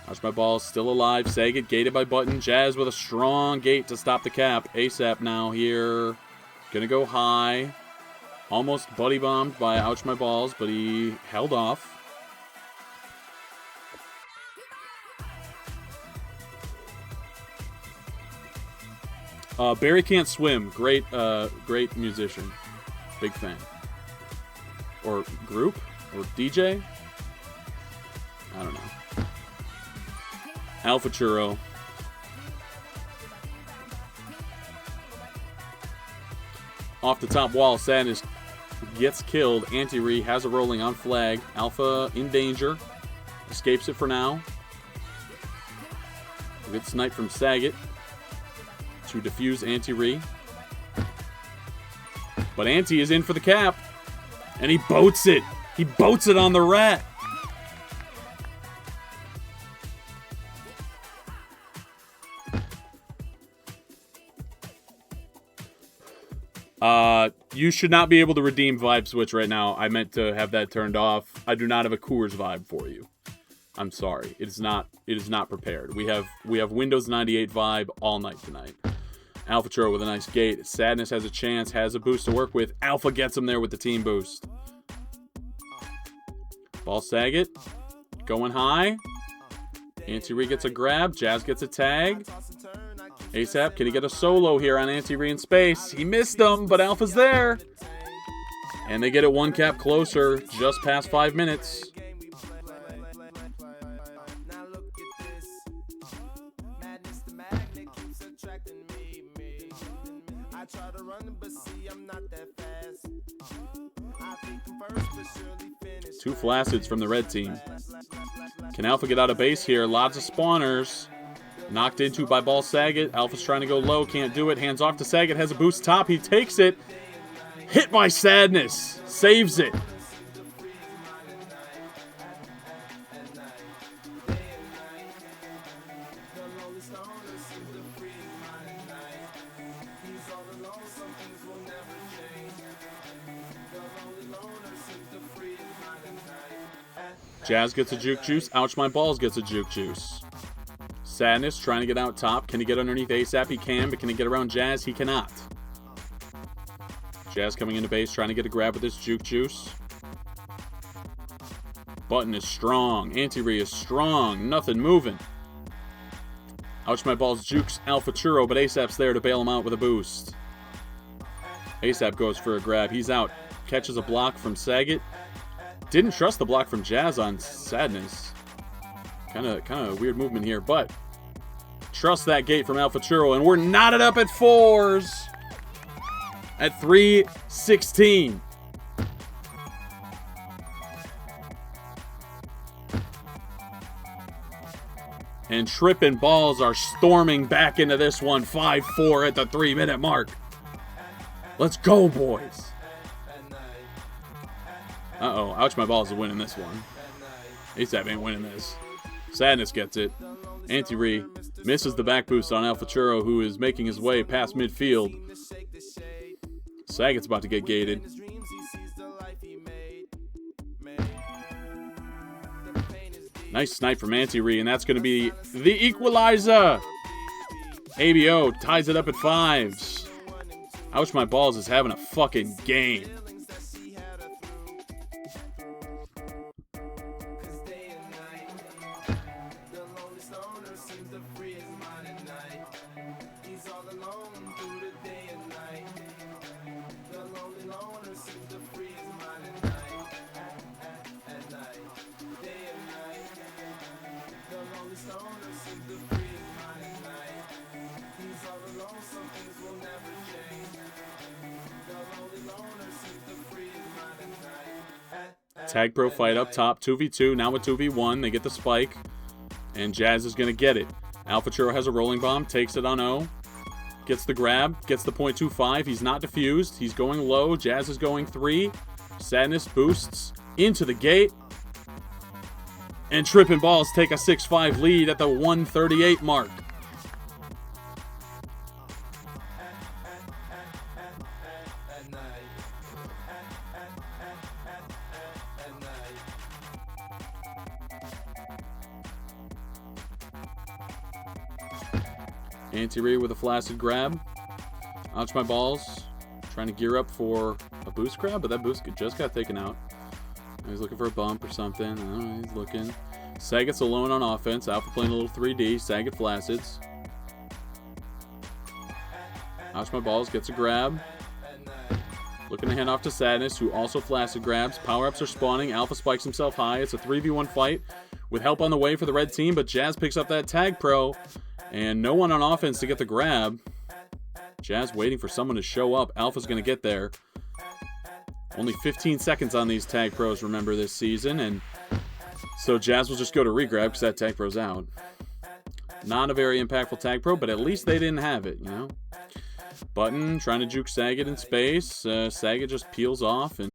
Ouch My Balls still alive. Saget gated by Button. Jazz with a strong gate to stop the cap. ASAP now here. Gonna go high. Almost buddy bombed by Ouch My Balls, but he held off. Barry Can't Swim. Great musician. Big fan. Or group? Or DJ? I don't know. Alpha Churro. Off the top wall, Sadness gets killed. MTRI has a rolling on flag. Alpha in danger. Escapes it for now. A good snipe from Saget to defuse MTRI. But Anti is in for the cap. And he boats it. He boats it on the rat. You should not be able to redeem Vibe Switch right now. I meant to have that turned off. I do not have a Coors Vibe for you. I'm sorry. It is not prepared. We have Windows 98 Vibe all night tonight. Alpha Churro with a nice gate. Sadness has a chance, has a boost to work with. Alpha gets him there with the team boost. Ball Saget. Going high. MTRI gets a grab. Jazz gets a tag. ASAP, can he get a solo here on MTRI in space? He missed him, but Alpha's there. And they get it one cap closer, just past 5 minutes. Two flaccids from the red team. Can Alpha get out of base here? Lots of spawners. Knocked into by Ball Saget. Alpha's trying to go low. Can't do it. Hands off to Saget. Has a boost top. He takes it. Hit by Sadness. Saves it. Jazz gets a juke juice. Ouch My Balls gets a juke juice. Sadness trying to get out top. Can he get underneath ASAP? He can, but can he get around Jazz? He cannot. Jazz coming into base, trying to get a grab with this juke juice. Button is strong. MTRI is strong. Nothing moving. Ouch My Balls jukes Alpha Churro, but ASAP's there to bail him out with a boost. ASAP goes for a grab. He's out. Catches a block from Saget. Didn't trust the block from Jazz on Sadness. Kind of weird movement here, but trust that gate from Alpha Churro, and we're knotted up at 4s at 3:16. And tripping balls are storming back into this one. 5-4 at the 3-minute mark. Let's go, boys. Uh-oh. Ouch, my balls are winning this one. ASAP ain't winning this. Sadness gets it. MTRI misses the back boost on Alpha Churro, who is making his way past midfield. Saget's about to get gated. Nice snipe from MTRI, and that's going to be the equalizer. ABO ties it up at 5s. Ouch, my balls is having a fucking game. Tag Pro fight up top, 2v2, now with 2v1. They get the spike, and Jazz is going to get it. Alpha Churro has a rolling bomb, takes it on O. Gets the grab, gets the .25. He's not defused. He's going low. Jazz is going 3. Sadness boosts into the gate. And tripping balls take a 6-5 lead at the 138 mark. MTRI with a flaccid grab. Ouch, my balls. Trying to gear up for a boost grab, but that boost just got taken out. He's looking for a bump or something. I don't know, he's looking. Saget's alone on offense. Alpha playing a little 3D. Saget flacids. Ouch, my balls. Gets a grab. Looking to hand off to Sadness, who also flaccid grabs. Power-ups are spawning. Alpha spikes himself high. It's a 3v1 fight with help on the way for the red team, but Jazz picks up that tag pro. And no one on offense to get the grab. Jazz waiting for someone to show up. Alpha's going to get there. Only 15 seconds on these tag pros, remember, this season. And so Jazz will just go to regrab because that tag pro's out. Not a very impactful tag pro, but at least they didn't have it, you know. Button trying to juke Saget in space. Saget just peels off and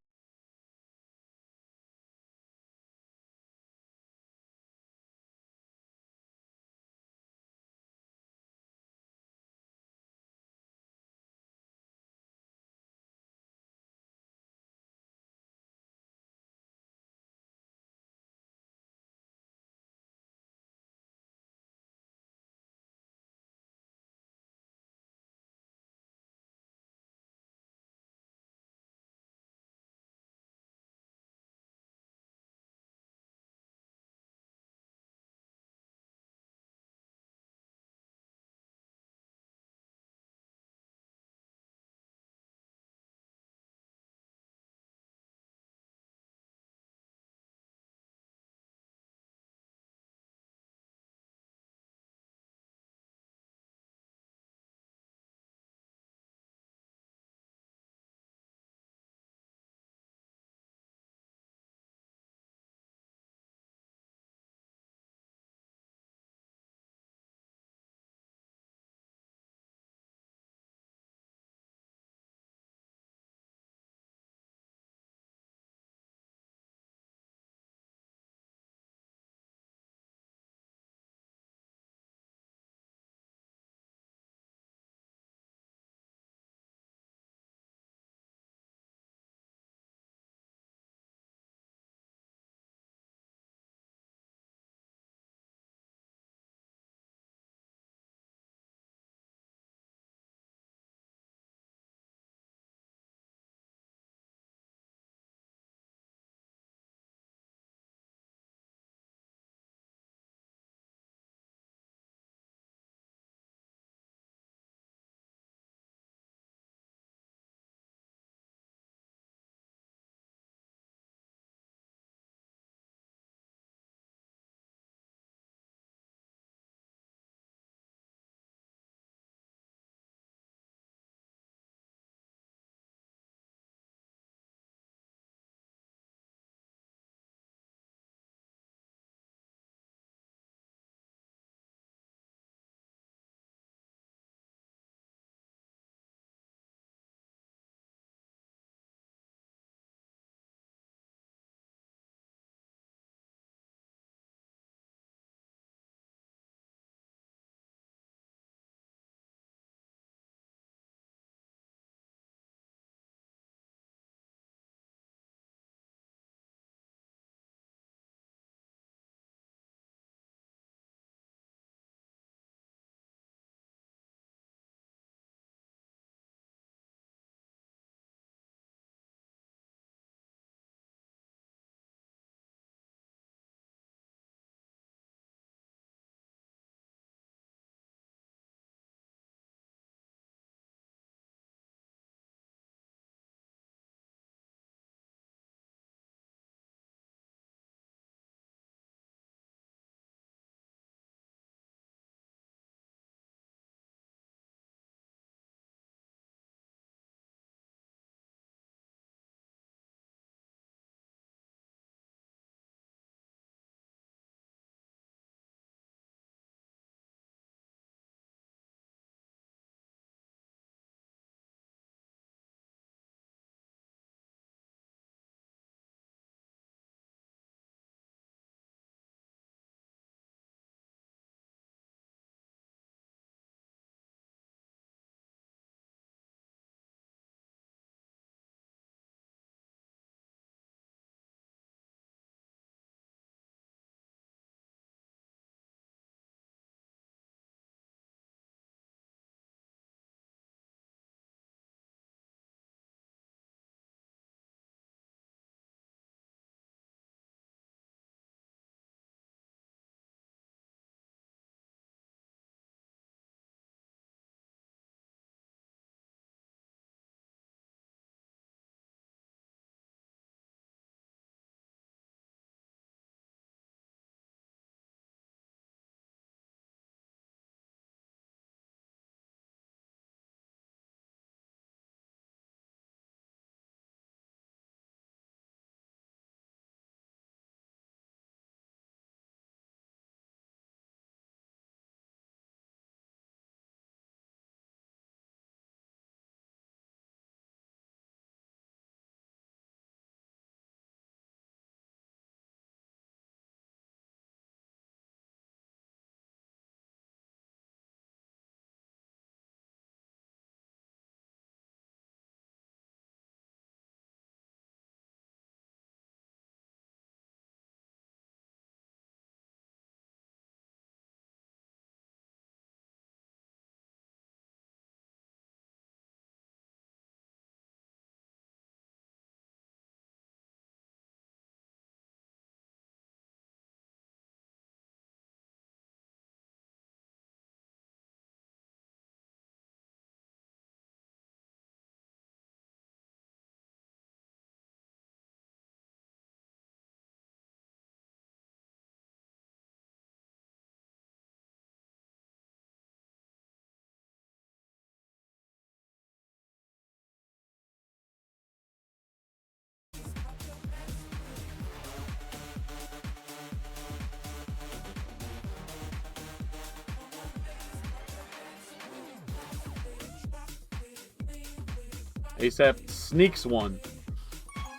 ASAP sneaks one.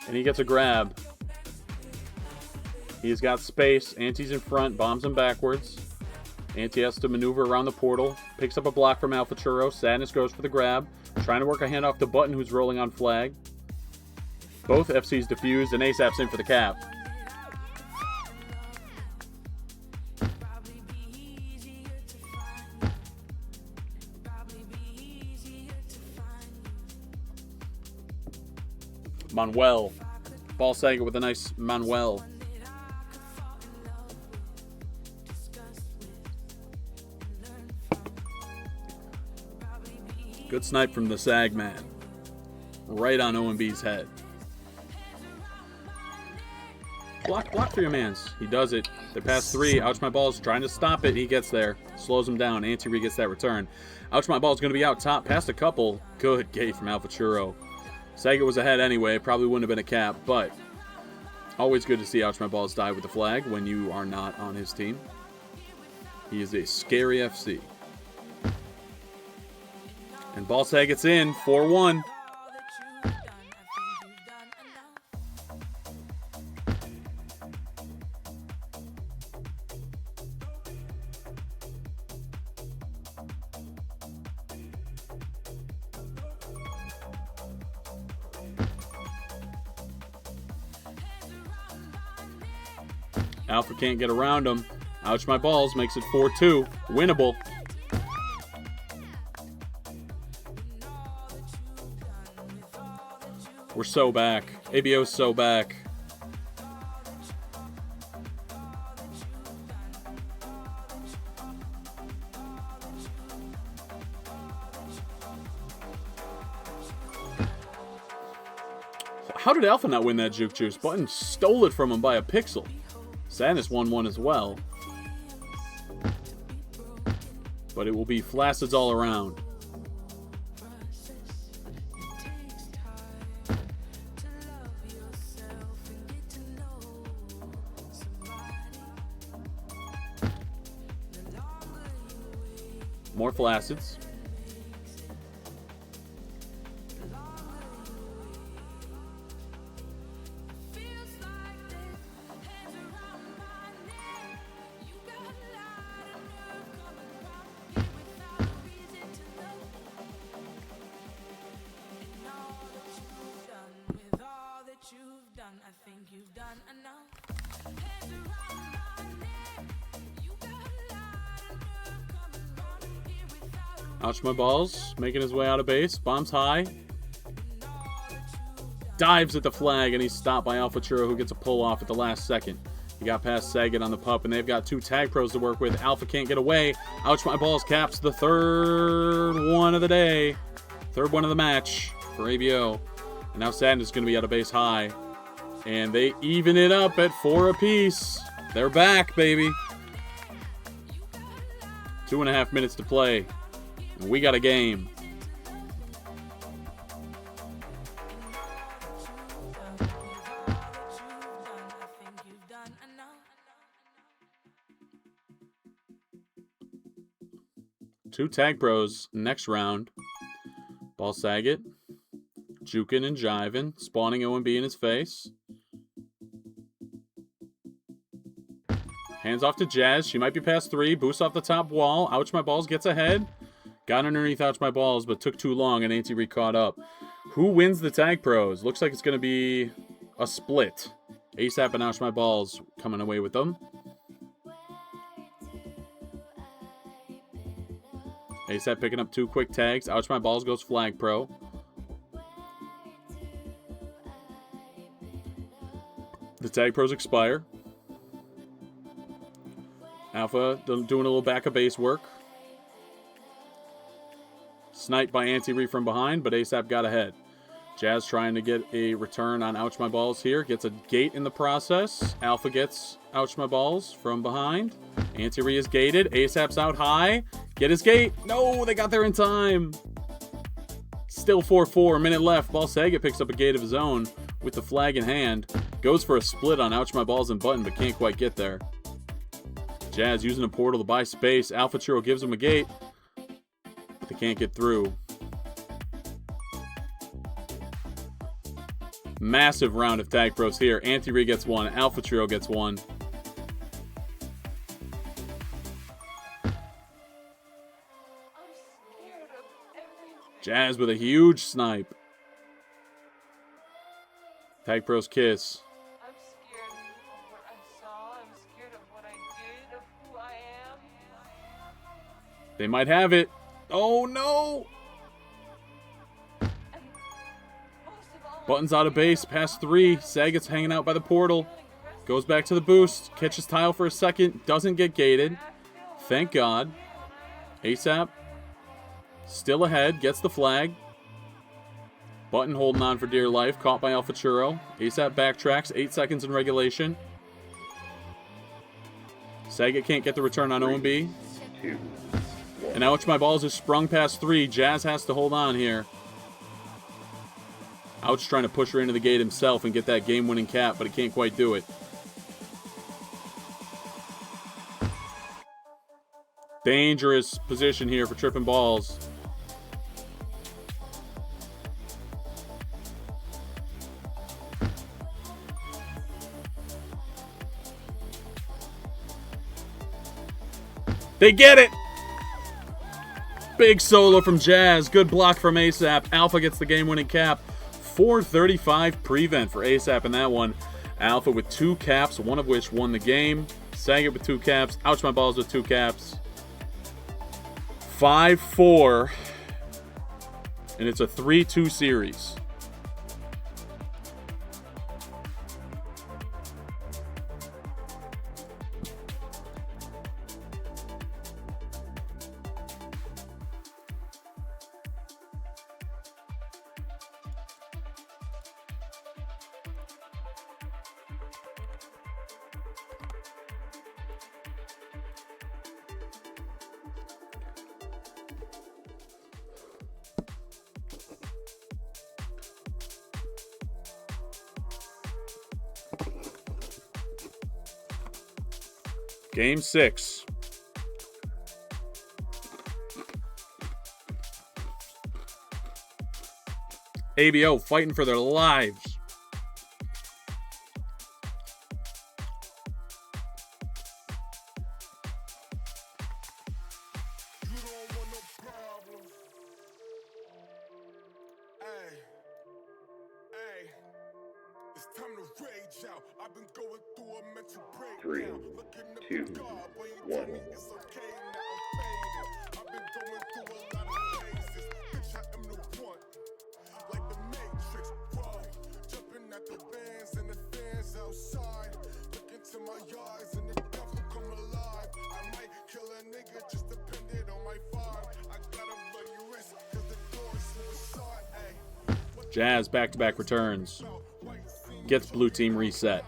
And he gets a grab. He's got space. Anti's in front. Bombs him backwards. Anti has to maneuver around the portal. Picks up a block from Alpha Churro. Sadness goes for the grab. Trying to work a handoff to Button, who's rolling on flag. Both FCs defused, and ASAP's in for the cap. Manuel. Ball Saget with a nice Manuel. Good snipe from the Sag man. Right on OMB's head. Block for your mans. He does it. They pass 3. Ouch My Balls trying to stop it. He gets there. Slows him down. Anti-Re gets that return. Ouch My Balls going to be out top. Past a couple. Good gate from Alpha Churro. Saget was ahead anyway. Probably wouldn't have been a cap, but always good to see Ouch My Balls die with the flag when you are not on his team. He is a scary FC. And Ball Saget's in. 4-1. Alpha can't get around him. Ouch My Balls makes it 4-2. Winnable. We're so back. ABO's so back. How did Alpha not win that juke juice? Button stole it from him by a pixel. Sadness won one as well. But it will be flacids all around. More flacids. Ouch My Balls, making his way out of base. Bombs high. Dives at the flag, and he's stopped by Alpha Churro, who gets a pull off at the last second. He got past Saget on the pup, and they've got 2 tag pros to work with. Alpha can't get away. Ouch My Balls caps the third one of the day. Third one of the match for ABO. And now Sadness is going to be out of base high. And they even it up at 4 apiece. They're back, baby. 2.5 minutes to play. We got a game. Two tag pros next round. Ball Saget, juking and jiving, spawning OMB in his face. Hands off to Jazz. She might be past 3. Boost off the top wall. Ouch My Balls gets ahead. Got underneath Ouch My Balls, but took too long, and Anti-Re caught up. Who wins the tag pros? Looks like it's going to be a split. ASAP and Ouch My Balls coming away with them. ASAP picking up 2 quick tags. Ouch My Balls goes flag pro. The tag pros expire. Alpha doing a little back of base work. Sniped by Anti-Re from behind, but ASAP got ahead. Jazz trying to get a return on Ouch My Balls here. Gets a gate in the process. Alpha gets Ouch My Balls from behind. Anti-Re is gated. ASAP's out high. Get his gate. No, they got there in time. Still 4-4. A minute left. Ball Saget picks up a gate of his own with the flag in hand. Goes for a split on Ouch My Balls and Button, but can't quite get there. Jazz using a portal to buy space. Alpha Churro gives him a gate. They can't get through. Massive round of tag pros here. MTRI gets one. Alpha Trio gets one. Jazz with a huge snipe. Tag pros kiss. I'm scared of what I saw. I'm scared of what I did, of who I am. They might have it. Oh no! And most of all, Buttons out of base, past 3. Saget's hanging out by the portal. Goes back to the boost. Catches tile for a second. Doesn't get gated. Thank God. ASAP. Still ahead. Gets the flag. Button holding on for dear life. Caught by Alpha Churro. ASAP backtracks. 8 seconds in regulation. Saget can't get the return on OMB. 2, 1. And Ouch My Balls is sprung past 3. Jazz has to hold on here. Ouch trying to push her into the gate himself and get that game-winning cap, but he can't quite do it. Dangerous position here for tripping balls. They get it! Big solo from Jazz. Good block from ASAP. Alpha gets the game-winning cap. 435 prevent for ASAP in that one. Alpha with 2 caps, one of which won the game. Saget with 2 caps. Ouch My Balls with 2 caps. 5-4. And it's a 3-2 series. Game 6. ABO fighting for their lives. You don't want no problems. Hey, it's time to rage out. I've been going through a mental breakdown. 3, 2, 1. It's okay now, I'm faded. I've been going through a lot of phases. Bitch, I am the one. Like the Matrix, right? Jumping at the bands and the fans outside. Look into my eyes and the devil come alive. I might kill a nigga just depending on my vibe. I got a bloody wrist cause the door is suicide. Ay. Jazz back-to-back returns. Gets blue team reset.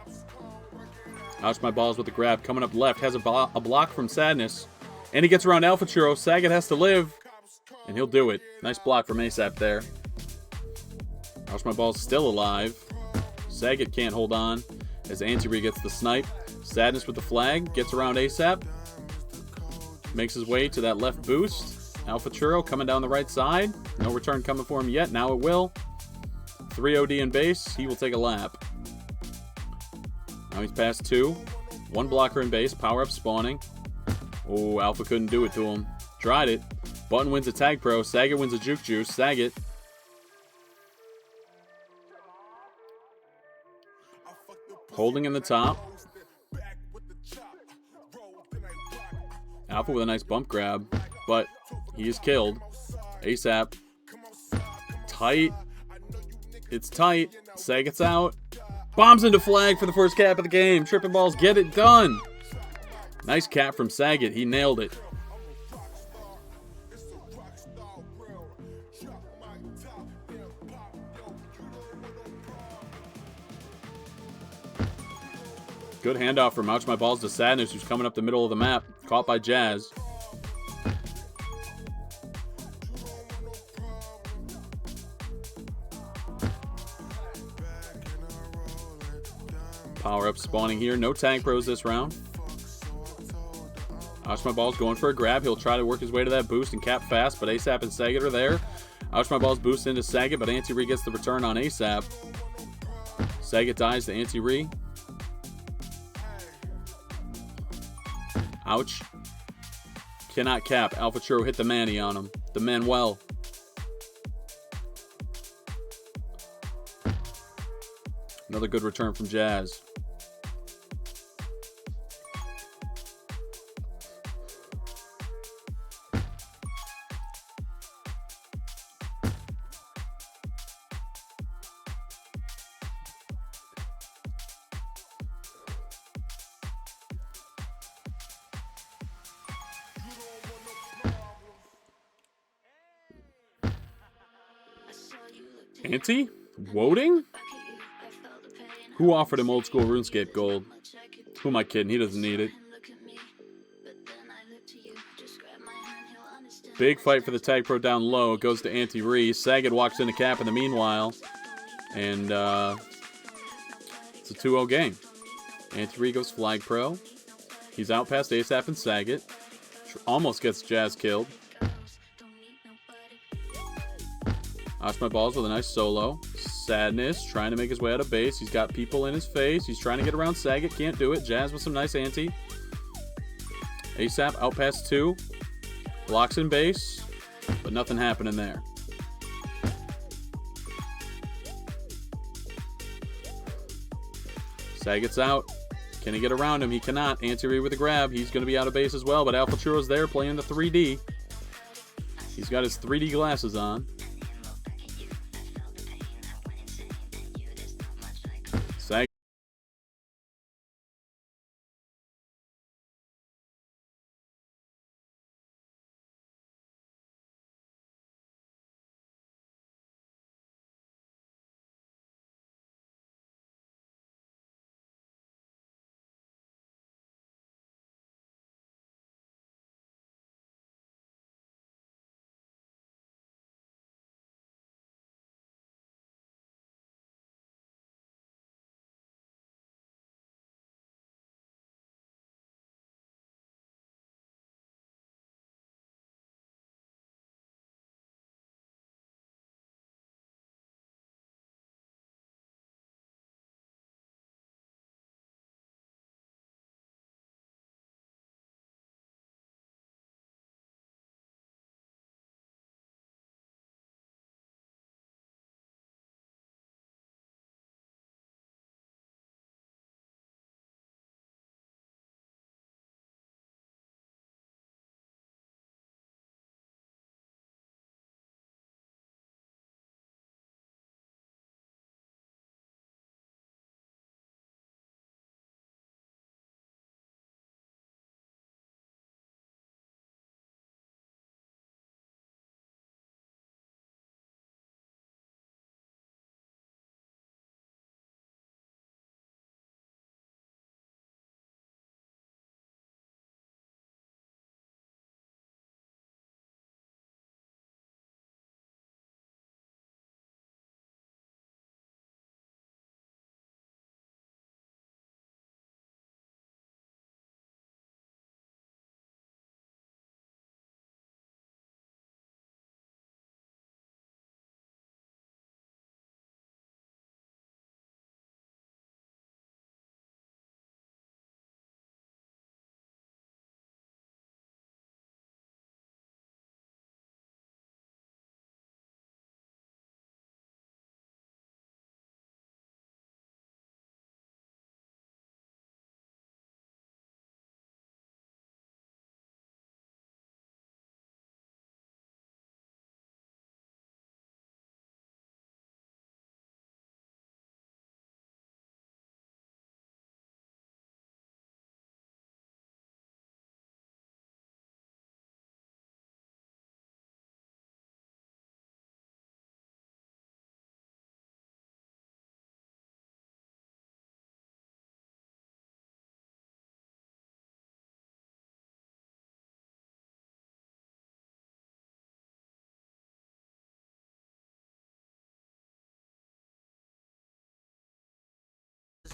Ouch My Balls with the grab. Coming up left. Has a block from Sadness. And he gets around Alpha Churro. Saget has to live. And he'll do it. Nice block from ASAP there. Ouch My Balls still alive. Saget can't hold on as MTRI gets the snipe. Sadness with the flag. Gets around ASAP. Makes his way to that left boost. Alpha Churro coming down the right side. No return coming for him yet. Now it will. 3 OD in base. He will take a lap. Now he's past 2. 1 blocker in base. Power up spawning. Oh, Alpha couldn't do it to him. Tried it. Button wins a tag pro. Saget wins a juke juice. Saget. Holding in the top. Alpha with a nice bump grab. But he is killed. ASAP. Tight. It's tight. Saget's out. Bombs into flag for the first cap of the game. Tripping balls get it done. Nice cap from Saget. He nailed it. Good handoff from Ouch My Balls to Sadness, who's coming up the middle of the map. Caught by Jazz. Power up spawning here. No tag pros this round. Ouch My Balls going for a grab. He'll try to work his way to that boost and cap fast, but ASAP and Saget are there. Ouch My Balls boost into Saget, but MTRI gets the return on ASAP. Saget dies to MTRI. Ouch. Cannot cap. Alpha Churro hit the Manny on him. The Manuel. Another good return from Jazz. Ante? Woting? Who offered him old school RuneScape gold? Who am I kidding? He doesn't need it. Big fight for the Tag Pro down low. It goes to MTRI. Saget walks into cap in the meanwhile. And it's a 2-0 game. MTRI goes Flag Pro. He's out past ASAP and Saget. Almost gets Jazz killed. Osh my balls with a nice solo. Sadness, trying to make his way out of base. He's got people in his face. He's trying to get around Saget. Can't do it. Jazz with some nice anti. ASAP out past 2. Blocks in base. But nothing happening there. Saget's out. Can he get around him? He cannot. MTRI with a grab. He's going to be out of base as well. But Alpha Churro's there playing the 3D. He's got his 3D glasses on. Saget.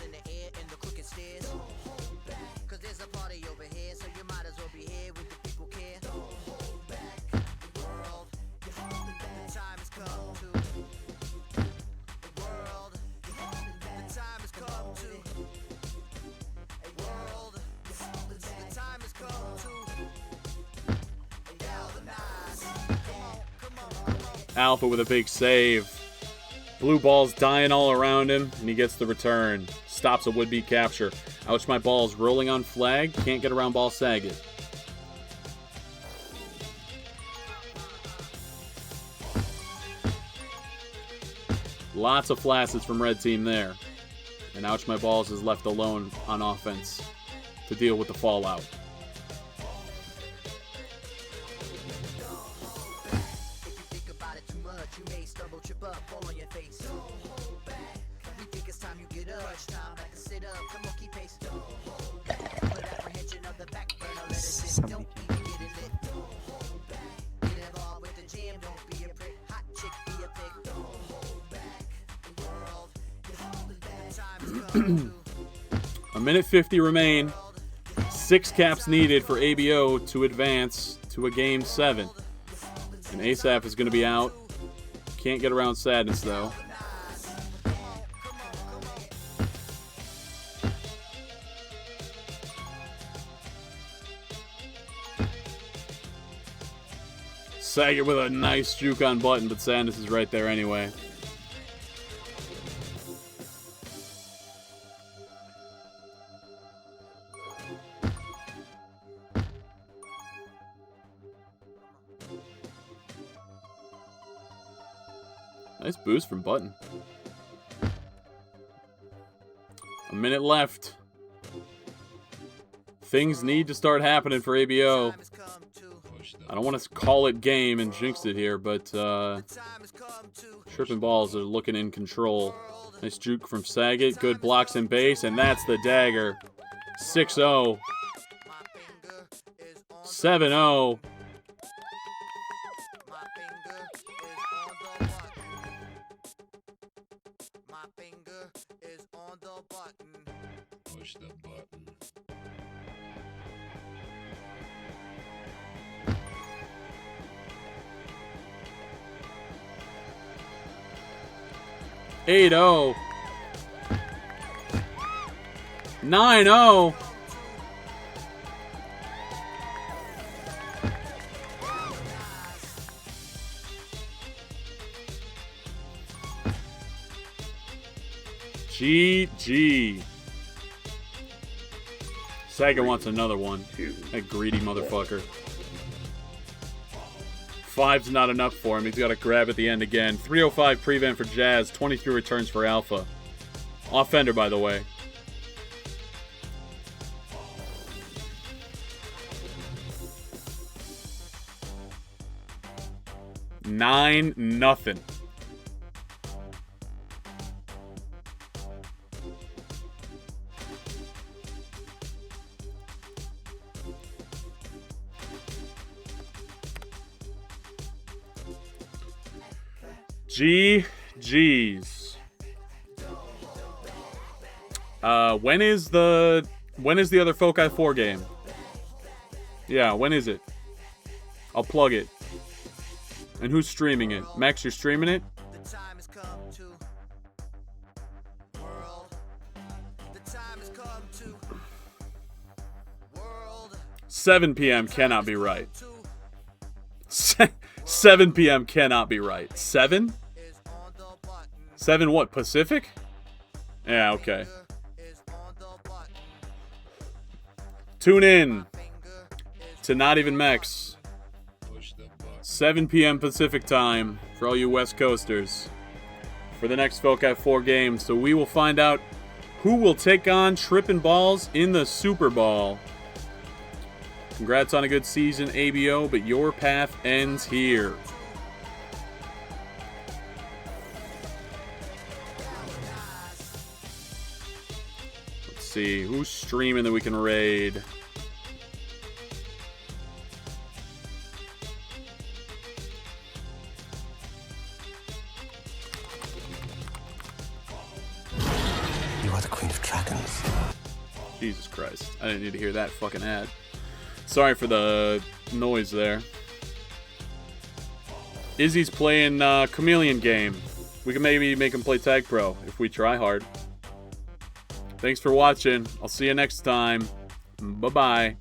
In the air and the crooked stairs. Cause there's a party over here, so you might as well be here with the people care. Don't hold back the world. The time has come to the world. Alpha with a big save. Blue ball's dying all around him, and he gets the return. Stops a would-be capture. Ouch, my ball's rolling on flag. Can't get around ball Saget. Lots of flaccets from red team there. And Ouch, my balls is left alone on offense to deal with the fallout. A minute 50 remain. 6 caps needed for ABO to advance to a game 7. And ASAP is going to be out. Can't get around Sadness though. Saget with a nice juke on button, but Sadness is right there anyway. Nice boost from Button. A minute left. Things need to start happening for ABO. I don't want to call it game and jinx it here, but Trippin' Balls are looking in control. Nice juke from Saget. Good blocks in base, and that's the dagger. 6-0. 7-0. Push the button. Eight 0. 9-0. GG. Saget wants another one. That greedy motherfucker. 5's not enough for him. He's got to grab at the end again. 305 prevent for Jazz. 23 returns for Alpha. Offender, by the way. Nine nothing. GG's. When is the other FOCI 4 game? Yeah, when is it? I'll plug it. And who's streaming it? Max, you're streaming it? 7 p.m. cannot be right. 7 p.m. cannot be right. 7? 7 what? Pacific? Yeah, okay. Tune in to Not Even Mex. 7 p.m. Pacific time for all you West Coasters for the next FOCI 4 game. So we will find out who will take on Trippin' Balls in the Super Bowl. Congrats on a good season, ABO, but your path ends here. Let's see, who's streaming that we can raid? You are the Queen of Dragons. Jesus Christ, I didn't need to hear that fucking ad. Sorry for the noise there. Izzy's playing Chameleon game. We can maybe make him play Tag Pro if we try hard. Thanks for watching. I'll see you next time. Bye-bye.